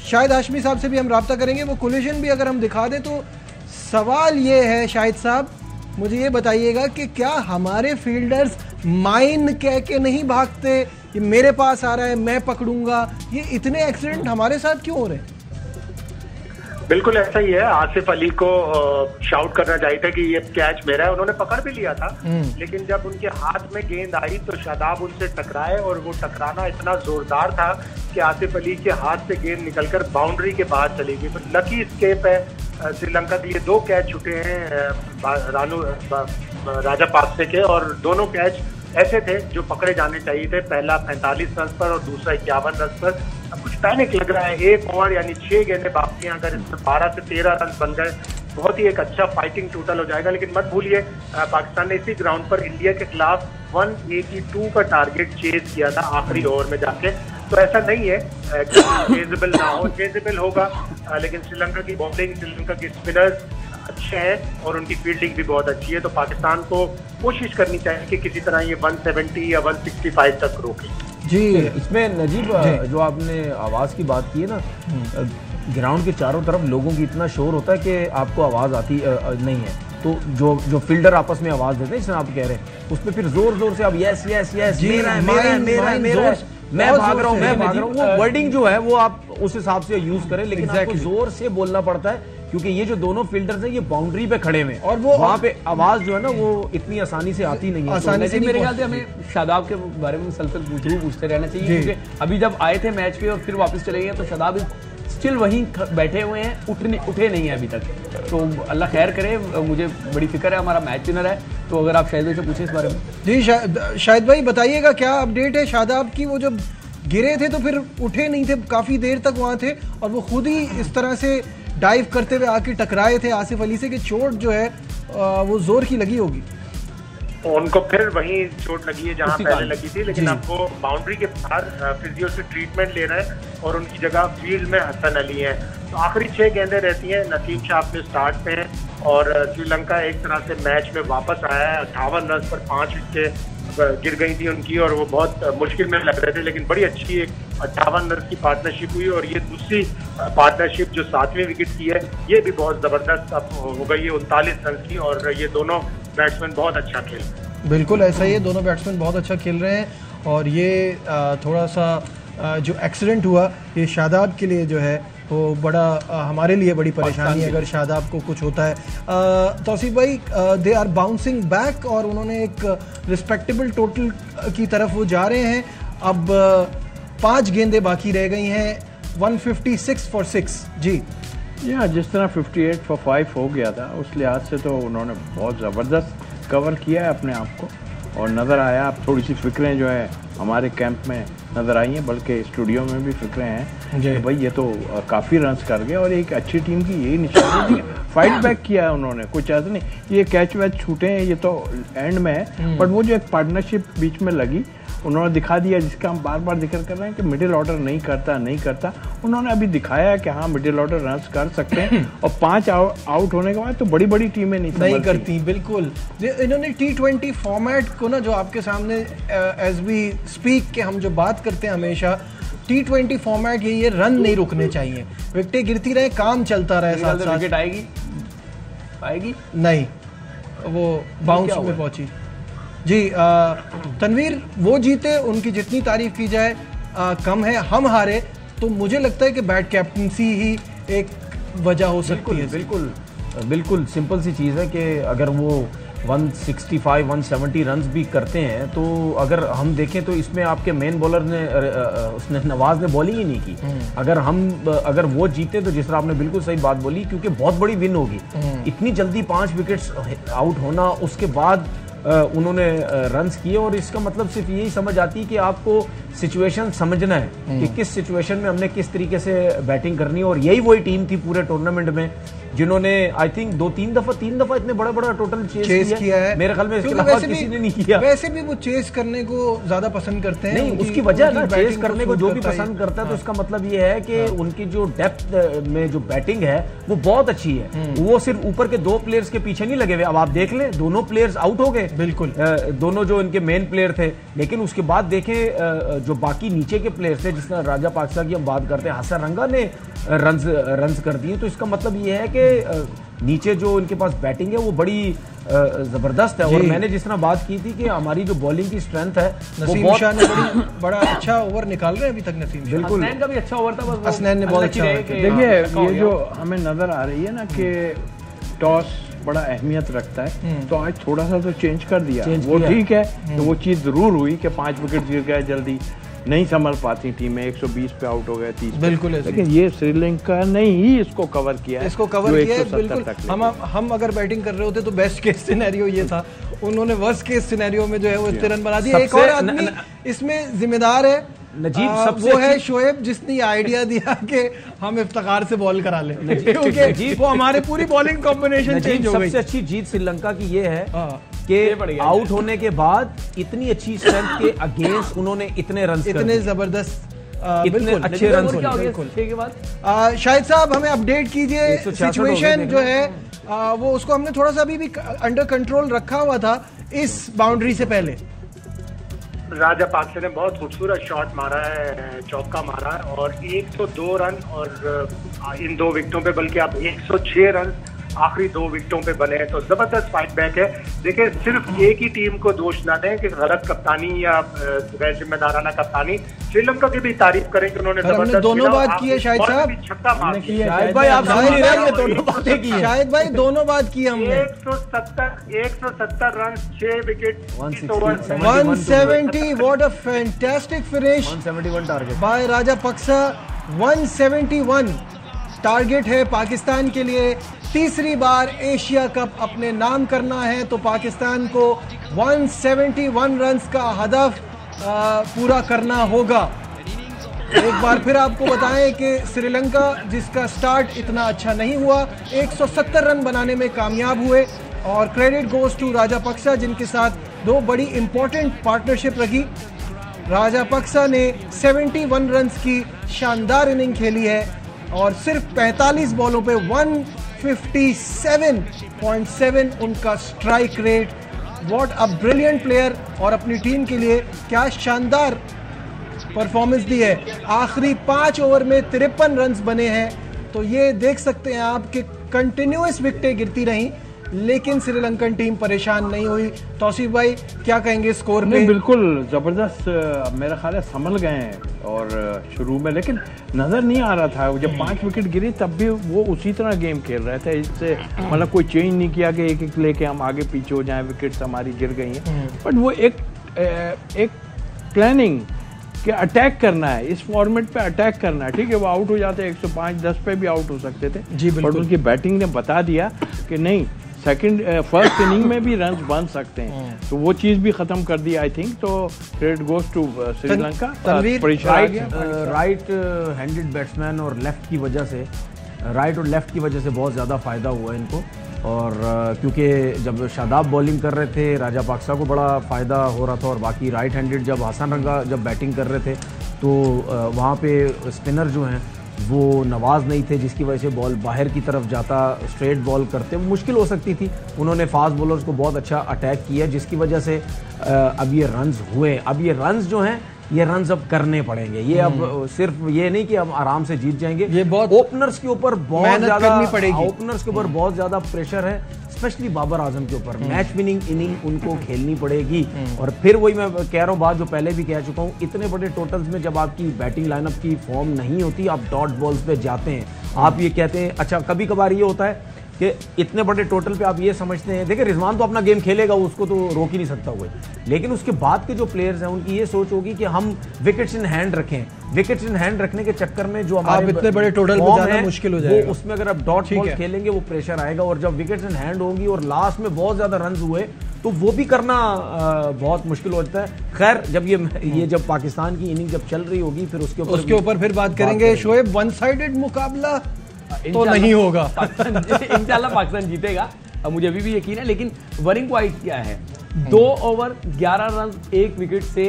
शाहिद हाशमी साहब से भी हम रब्ता करेंगे, वो कोलिजन भी अगर हम दिखा दें। तो सवाल ये है शाहिद साहब, मुझे ये बताइएगा कि क्या हमारे फील्डर्स माइन कह के नहीं भागते कि मेरे पास आ रहा है मैं पकड़ूंगा? ये इतने एक्सीडेंट हमारे साथ क्यों हो रहे हैं? बिल्कुल ऐसा ही है। आसिफ अली को शाउट करना चाहिए था कि ये कैच मेरा है, उन्होंने पकड़ भी लिया था, लेकिन जब उनके हाथ में गेंद आई तो शादाब उनसे टकराए और वो टकराना इतना जोरदार था कि आसिफ अली के हाथ से गेंद निकलकर बाउंड्री के बाहर चली गई। तो लकी स्केप है श्रीलंका के लिए। 2 कैच छूटे हैं राजापाक्से के और दोनों कैच ऐसे थे जो पकड़े जाने चाहिए थे। पहला 45 रन पर और दूसरा 51 रन पर। अब कुछ पैनिक लग रहा है। 1 ओवर यानी 6 गेंदें बाकी हैं, अगर इसमें 12 से 13 रन बन गए बहुत ही एक अच्छा फाइटिंग टोटल हो जाएगा। लेकिन मत भूलिए पाकिस्तान ने इसी ग्राउंड पर इंडिया के खिलाफ 182 का टारगेट चेज किया था आखिरी ओवर में जाके। तो ऐसा नहीं है कि चेजेबल ना हो, चेजेबल होगा। लेकिन श्रीलंका की बॉलिंग, श्रीलंका के स्पिनर्स अच्छे हैं और उनकी फील्डिंग भी बहुत अच्छी है। तो पाकिस्तान को कोशिश करनी चाहिए कि किसी तरह ये 170 या 165 तक रोके। जी, इसमें नजीब जो आपने आवाज़ की बात की है ना, ग्राउंड के चारों तरफ लोगों की इतना शोर होता है कि आपको आवाज़ आती नहीं है। तो जो फील्डर आपस में आवाज़ देते हैं, जिसमें आप कह रहे हैं, उस पर फिर जोर जोर से आप यस यस यस मेरा है मेरा है मेरा है मेरा है, मैं भाग रहा हूँ मैं भाग रहा हूँ, वो वर्डिंग जो है वो आप उस हिसाब से यूज करें। लेकिन आपको जोर से बोलना पड़ता है क्योंकि ये जो दोनों फील्डर्स हैं ये बाउंड्री पे खड़े हुए और वो वहाँ पे आवाज जो है ना वो इतनी आसानी से आती नहीं है। आसानी से मेरे ख्याल से हमें शादाब के बारे में मुसलसल पूछते रहना चाहिए, क्योंकि अभी जब आए थे मैच पे और फिर वापस चले गए तो शादाब स्टिल वहीं बैठे हुए हैं, उठे नहीं है अभी तक। तो अल्लाह खैर करे, मुझे बड़ी फिक्र है, हमारा मैच विनर है। तो अगर आप शाहिद भाई से पूछें इस बारे में। जी शाहिद भाई बताइएगा क्या अपडेट है शादाब की? वो जब गिरे थे तो फिर उठे नहीं थे, काफी देर तक वहां थे और वो खुद ही इस तरह से डाइव करते हुए आके टकराए थे आसिफ अली से कि चोट जो है वो जोर की लगी होगी। उनको फिर वहीं चोट लगी है जहां पहले लगी थी, लेकिन अब वो बाउंड्री के बाहर फिजियो से ट्रीटमेंट ले रहे हैं और उनकी जगह फील्ड में हसन अली है। तो आखिरी 6 गेंदें रहती हैं, नसीम शाह अपने स्टार्ट पे हैं और श्रीलंका एक तरह से मैच में वापस आया है। 58 रन पर 5 विकेटें गिर गई थी उनकी और वो बहुत मुश्किल में लग रहे थे, लेकिन बड़ी अच्छी एक 58 रन की पार्टनरशिप हुई और ये दूसरी पार्टनरशिप जो 7वीं विकेट की है ये भी बहुत जबरदस्त अब हो गई है 39 रन की। और ये दोनों बैट्समैन बहुत अच्छा खेल रहे हैं। बिल्कुल ऐसा ही है, दोनों बैट्समैन बहुत अच्छा खेल रहे हैं और ये थोड़ा सा जो एक्सीडेंट हुआ ये शादाब के लिए जो है वो बड़ा हमारे लिए बड़ी परेशानी है अगर शादाब को कुछ होता है। तौसीफ भाई, दे आर बाउंसिंग बैक और उन्होंने एक रिस्पेक्टेबल टोटल की तरफ वो जा रहे हैं। अब 5 गेंदें बाकी रह गई हैं, 156 for 6। जी या जिस तरह 58 for 5 हो गया था उस लिहाज से तो उन्होंने बहुत ज़बरदस्त कवर किया है अपने आप को और नज़र आया। अब थोड़ी सी फिक्रें जो है हमारे कैंप में नज़र आई हैं, बल्कि स्टूडियो में भी फिक्रें हैं कि भाई ये तो काफ़ी रन्स कर गए और एक अच्छी टीम की यही निशानी थी। फाइट बैक किया है उन्होंने, कुछ ऐसा नहीं ये कैच वैच छूटे हैं ये तो एंड में है, बट वो जो एक पार्टनरशिप बीच में लगी उन्होंने दिखा दिया, जिसका हम बार बार जिक्र कर रहे हैं कि मिडिल ऑर्डर नहीं करता। उन्होंने अभी दिखाया है कि हाँ मिडिल ऑर्डर रन्स कर सकते हैं और 5 आउट होने के बाद तो बड़ी बड़ी टीमें नहीं करती। बिल्कुल, इन्होंने T20 फॉर्मेट को ना, जो आपके सामने एज वी स्पीक के हम जो बात करते हैं हमेशा, T20 फॉर्मेट ये रन नहीं रुकने चाहिए, विकेटें गिरती रहे, काम चलता रहे, साथ साथ विकेट आएगी नहीं, वो बाउंस में पहुंची। जी तनवीर, वो जीते उनकी जितनी तारीफ की जाए कम है, हम हारे तो मुझे लगता है कि बैड कैप्टनसी ही एक वजह हो सकती है। बिल्कुल सिंपल सी चीज़ है कि अगर वो 165-170 रन्स भी करते हैं तो अगर हम देखें तो इसमें आपके मेन बॉलर ने उसने नवाज ने बॉलिंग ही नहीं की। अगर वो जीते तो जिस तरह आपने बिल्कुल सही बात बोली, क्योंकि बहुत बड़ी विन होगी। इतनी जल्दी 5 विकेट्स आउट होना, उसके बाद उन्होंने रन्स किए, और इसका मतलब सिर्फ यही समझ आती है कि आपको सिचुएशन समझना है कि किस सिचुएशन में हमने किस तरीके से बैटिंग करनी है। और यही वही टीम थी पूरे टूर्नामेंट में जिन्होंने आई थिंक 3 दफा इतने बड़ा टोटल चेस किया है। मेरे ख्याल में इसके अलावा किसी ने नहीं किया। वैसे भी वो चेस करने को ज्यादा पसंद करते हैं। नहीं, उसकी वजह ना, चेस करने को जो भी पसंद करता है तो इसका मतलब ये है कि उनकी जो डेप्थ में जो बैटिंग है वो बहुत अच्छी है। वो सिर्फ ऊपर के 2 प्लेयर्स के पीछे नहीं लगे हुए। अब आप देख लें, दोनों प्लेयर्स आउट हो गए, बिल्कुल दोनों जो इनके मेन प्लेयर थे, लेकिन उसके बाद देखें जो बाकी नीचे के प्लेयर्स थे, जिसने राजा पाकसा की हम बात करते हैं, हसन रंगा ने रन्स कर दिए। तो इसका मतलब ये है कि नीचे जो इनके पास बैटिंग है वो बड़ी जबरदस्त है। और मैंने जिस तरह बात की थी कि हमारी जो बॉलिंग की स्ट्रेंथ है, नसीम शाह ने बड़ा अच्छा ओवर निकाल रहे हैं अभी तक। नसीम शाह बिल्कुल, हसनैन का भी अच्छा ओवर था, बस हसनैन ने बहुत अच्छा। देखिए ये जो हमें नजर आ रही है ना कि टॉस बड़ा अहमियत रखता है, तो आज थोड़ा सा तो चेंज कर दिया, वो ठीक है। तो वो चीज जरूर हुई कि 5 विकेट गिर गए, जल्दी नहीं संभल पाती टीमें, 120 पे आउट हो गए, 30 बिल्कुल। लेकिन ये श्रीलंका ने ही इसको कवर किया, बिल्कुल। हम अगर बैटिंग कर रहे होते तो बेस्ट केस सिनेरियो ये था, उन्होंने वर्स्ट केस सिनेरियो में जो है वो इतने रन बना दिए। एक और आदमी इसमें जिम्मेदार है, नजीब वो है शोएब, जिसने आइडिया दिया कि हम इफ्तिखार से बॉल करा लें, क्योंकि वो हमारे पूरी बॉलिंग कॉम्बिनेशन चेंज हो गई। सबसे अच्छी जीत श्रीलंका की ये है कि आउट होने के बाद इतनी अच्छी स्ट्रेंथ के अगेंस्ट उन्होंने इतने रन, इतने जबरदस्त, इतने अच्छे रन के बाद। शाहिद साहब हमें अपडेट कीजिए, सिचुएशन जो है वो उसको हमने थोड़ा सा अभी भी अंडर कंट्रोल रखा हुआ था इस बाउंड्री से पहले। राजा पाकसे ने बहुत खूबसूरत शॉट मारा है, चौका मारा है, और 102 रन, और इन 2 विकेटों पे बल्कि अब 106 रन आखिरी 2 विकेटों पे बने हैं। तो जबरदस्त फाइट बैक है। देखिए, सिर्फ एक ही टीम को दोष ना दें कि गलत कप्तानी या गैर जिम्मेदाराना कप्तानी। श्रीलंका की भी तारीफ करें कि उन्होंने जबरदस्त दोनों बात की है। शाहिद साहब, छक्का मार दिया। शाहिद भाई आप समझ नहीं रहे, दोनों बातें की। शाहिद भाई दोनों बात की हमने। 170 run, 6 wicket, 170। What a fantastic finish. 171 target by Rajapaksa. 171 target है पाकिस्तान के लिए। तीसरी बार एशिया कप अपने नाम करना है तो पाकिस्तान को 171 रन्स का हदफ पूरा करना होगा। एक बार फिर आपको बताएं कि श्रीलंका, जिसका स्टार्ट इतना अच्छा नहीं हुआ, 170 रन बनाने में कामयाब हुए। और क्रेडिट गोज टू राजा पाकसा, जिनके साथ 2 बड़ी इंपॉर्टेंट पार्टनरशिप रखी। राजा पाकसा ने 71 रन्स की शानदार इनिंग खेली है और सिर्फ 45 बॉलों पे 157.7 उनका strike rate. What a brilliant player, और अपनी टीम के लिए क्या शानदार परफॉर्मेंस दी है। आखिरी 5 ओवर में 53 रन्स बने हैं। तो ये देख सकते हैं आप कि कंटिन्यूअस विकेटें गिरती रहीं, लेकिन श्रीलंकन टीम परेशान नहीं हुई। तौसीफ भाई क्या कहेंगे स्कोर पे? बिल्कुल जबरदस्त, मेरा ख्याल है संभल गए हैं और शुरू में, लेकिन नजर नहीं आ रहा था जब 5 विकेट गिरी तब भी वो उसी तरह गेम खेल रहे थे। इससे मतलब कोई चेंज नहीं किया कि एक लेके हम आगे पीछे हो जाएं, विकेट्स हमारी गिर गई हैं। बट वो एक प्लानिंग कि अटैक करना है, इस फॉर्मेट पे अटैक करना है। ठीक है, वो आउट हो जाते 105-10 पे भी आउट हो सकते थे जी, बट उनकी बैटिंग ने बता दिया कि नहीं, फर्स्ट इनिंग में भी रन बन सकते हैं। तो वो चीज भी खत्म कर दी आई थिंक। तो credit goes to Sri Lanka. Right handed batsman और लेफ्ट की वजह से, राइट और लेफ्ट की वजह से बहुत ज़्यादा फ़ायदा हुआ इनको। और क्योंकि जब शादाब बॉलिंग कर रहे थे, राजा पाकसा को बड़ा फ़ायदा हो रहा था, और बाकी राइट हैंडेड जब हसन रंगा जब बैटिंग कर रहे थे तो वहाँ पे स्पिनर जो हैं वो नवाज नहीं थे, जिसकी वजह से बॉल बाहर की तरफ जाता, स्ट्रेट बॉल करते मुश्किल हो सकती थी। उन्होंने फास्ट बॉलर्स को बहुत अच्छा अटैक किया, जिसकी वजह से अब ये रन्स हुए। अब ये रन्स जो हैं ये रन अब करने पड़ेंगे। ये अब सिर्फ ये नहीं कि हम आराम से जीत जाएंगे, ये बहुत ओपनर्स के ऊपर बहुत ज्यादा करनी पड़ेगी। ओपनर्स के ऊपर बहुत ज्यादा प्रेशर है, स्पेशली बाबर आजम के ऊपर। मैच विनिंग इनिंग उनको खेलनी पड़ेगी। और फिर वही मैं कह रहा हूँ बात जो पहले भी कह चुका हूँ, इतने बड़े टोटल्स में जब आपकी बैटिंग लाइनअप की फॉर्म नहीं होती, आप डॉट बॉल्स पे जाते हैं, आप ये कहते हैं, अच्छा कभी कभार ये होता है कि इतने बड़े टोटल पे आप ये समझते हैं, देखिए रिजवान तो अपना गेम खेलेगा, उसको तो रोक ही नहीं सकता हुआ, लेकिन उसके बाद के जो प्लेयर्स हैं उनकी ये सोच होगी कि हम विकेट्स इन हैंड रखें। विकेट्स इन हैंड रखने के चक्कर में जो हमारे इतने बड़े टोटल पे जाना मुश्किल हो जाएगा, उसमें अगर आप डॉट बॉल खेलेंगे वो प्रेशर आएगा। और जब विकेट्स इन हैंड होंगी और लास्ट में बहुत ज्यादा रन हुए तो वो भी करना बहुत मुश्किल होता है। खैर जब ये जब पाकिस्तान की इनिंग जब चल रही होगी फिर उसके ऊपर फिर बात करेंगे। शोएब, वन साइडेड मुकाबला तो नहीं होगा, इंशाल्लाह पाकिस्तान जीतेगा, मुझे अभी भी यकीन है। लेकिन वनिंग वाइज क्या है, 2 ओवर 11 रन 1 विकेट से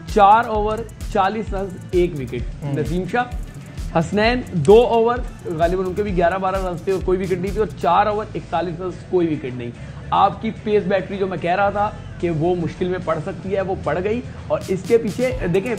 4 over 40 run 1 wicket. Naseem Shah, Hasnain 2 over, गालिबन उनके भी 11-12 रन थे और कोई विकेट नहीं थी, और 4 ओवर 41 रन कोई विकेट नहीं। आपकी पेस बैटरी जो मैं कह रहा था कि वो मुश्किल में पड़ सकती है, वो पड़ गई। और इसके पीछे देखें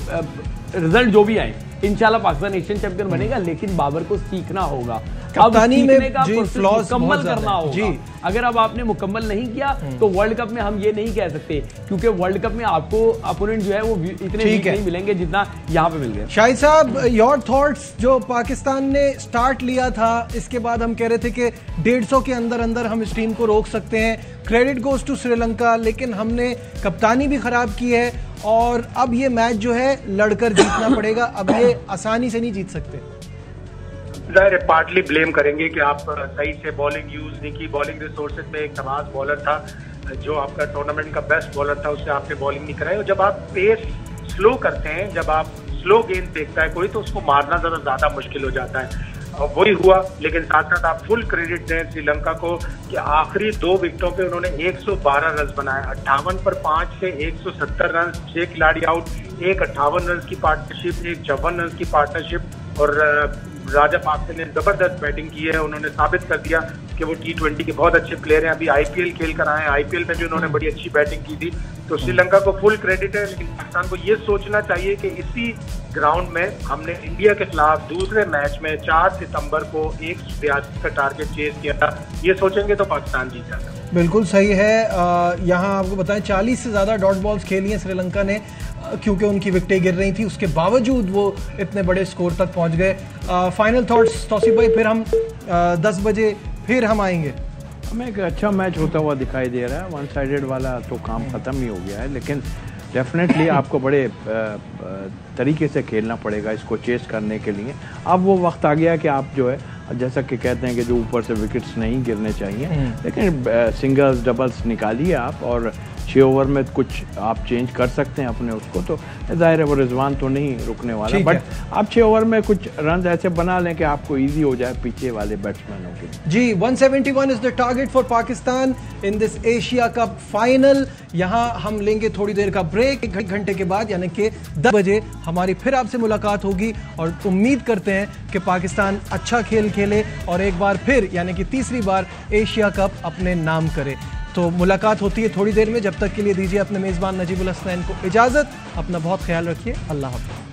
रिजल्ट जो भी आए, इंशाल्लाह पाकिस्तान एशियन चैंपियन बनेगा, लेकिन बाबर को सीखना होगा, कप्तानी में का जी फ्लॉज मुकम्मल करना होगा जी। अगर अब आपने मुकम्मल नहीं किया तो वर्ल्ड कप में हम ये नहीं कह सकते, क्योंकि वर्ल्ड कप में आपको अपोनेंट जो है वो इतने वीक नहीं मिलेंगे जितना यहाँ पे मिल गया। शाहिद साहब, योर थॉट्स, जो पाकिस्तान ने स्टार्ट लिया था, इसके बाद हम कह रहे थे कि 150 के अंदर अंदर हम इस टीम को रोक सकते हैं, क्रेडिट गोज टू श्रीलंका, लेकिन हमने कप्तानी भी खराब की है और अब ये मैच जो है लड़कर जीतना पड़ेगा, अब ये आसानी से नहीं जीत सकते। जाहिर है पार्टली ब्लेम करेंगे कि आप सही से बॉलिंग यूज नहीं की, बॉलिंग रिसोर्सेज में एक नवाज बॉलर था जो आपका टूर्नामेंट का बेस्ट बॉलर था, उससे आपने बॉलिंग नहीं कराई। और जब आप पेस स्लो करते हैं, जब आप स्लो गेंद देखता है कोई, तो उसको मारना जरा ज्यादा मुश्किल हो जाता है, और वही हुआ। लेकिन साथ साथ आप फुल क्रेडिट दें श्रीलंका को कि आखिरी 2 विकेटों पे उन्होंने 112 रन बनाए, 58 पर 5 से 170 रन, 6 खिलाड़ी आउट, एक 58 रन की पार्टनरशिप, एक 54 रन की पार्टनरशिप। और राजा पाक ने जबरदस्त बैटिंग की है, उन्होंने साबित कर दिया कि वो T20 के बहुत अच्छे प्लेयर हैं, अभी IPL खेल कर आए हैं, IPL में भी उन्होंने बड़ी अच्छी बैटिंग की थी। तो श्रीलंका को फुल क्रेडिट है, लेकिन पाकिस्तान को ये सोचना चाहिए कि इसी ग्राउंड में हमने इंडिया के खिलाफ दूसरे मैच में 4 सितंबर को 182 का टारगेट चेज किया था, ये सोचेंगे तो पाकिस्तान जीत जाता। बिल्कुल सही है। यहाँ आपको बताएं 40 से ज़्यादा डॉट बॉल्स खेली हैं श्रीलंका ने, क्योंकि उनकी विकेटें गिर रही थी, उसके बावजूद वो इतने बड़े स्कोर तक पहुंच गए। फाइनल थॉट्स तौसीफ भाई, फिर हम 10 बजे फिर हम आएंगे। हमें एक अच्छा मैच होता हुआ दिखाई दे रहा है, वन साइडेड वाला तो काम ख़त्म ही हो गया है, लेकिन डेफिनेटली आपको बड़े तरीके से खेलना पड़ेगा इसको चेस करने के लिए। अब वो वक्त आ गया कि आप जो है, जैसा कि कहते हैं कि जो ऊपर से विकेट्स नहीं गिरने चाहिए, लेकिन सिंगल्स डबल्स निकालिए आप, और 6 ओवर में कुछ आप चेंज कर सकते हैं अपने उसको, तो जाहिर है वो रिजवान तो नहीं रुकने वाला, बट आप 6 ओवर में कुछ रन ऐसे बना लें कि आपको इजी हो जाए पीछे वाले बैट्समैनों के। जी 171 is the target for Pakistan in this Asia cup final. यहाँ हम लेंगे थोड़ी देर का ब्रेक, 1 घंटे के बाद यानी कि 10 बजे हमारी फिर आपसे मुलाकात होगी, और उम्मीद करते हैं कि पाकिस्तान अच्छा खेल खेले और एक बार फिर यानी कि तीसरी बार एशिया कप अपने नाम करे। तो मुलाकात होती है थोड़ी देर में, जब तक के लिए दीजिए अपने मेज़बान नजीबुल हसनैन को इजाज़त। अपना बहुत ख्याल रखिए, अल्लाह हाफ़िज़।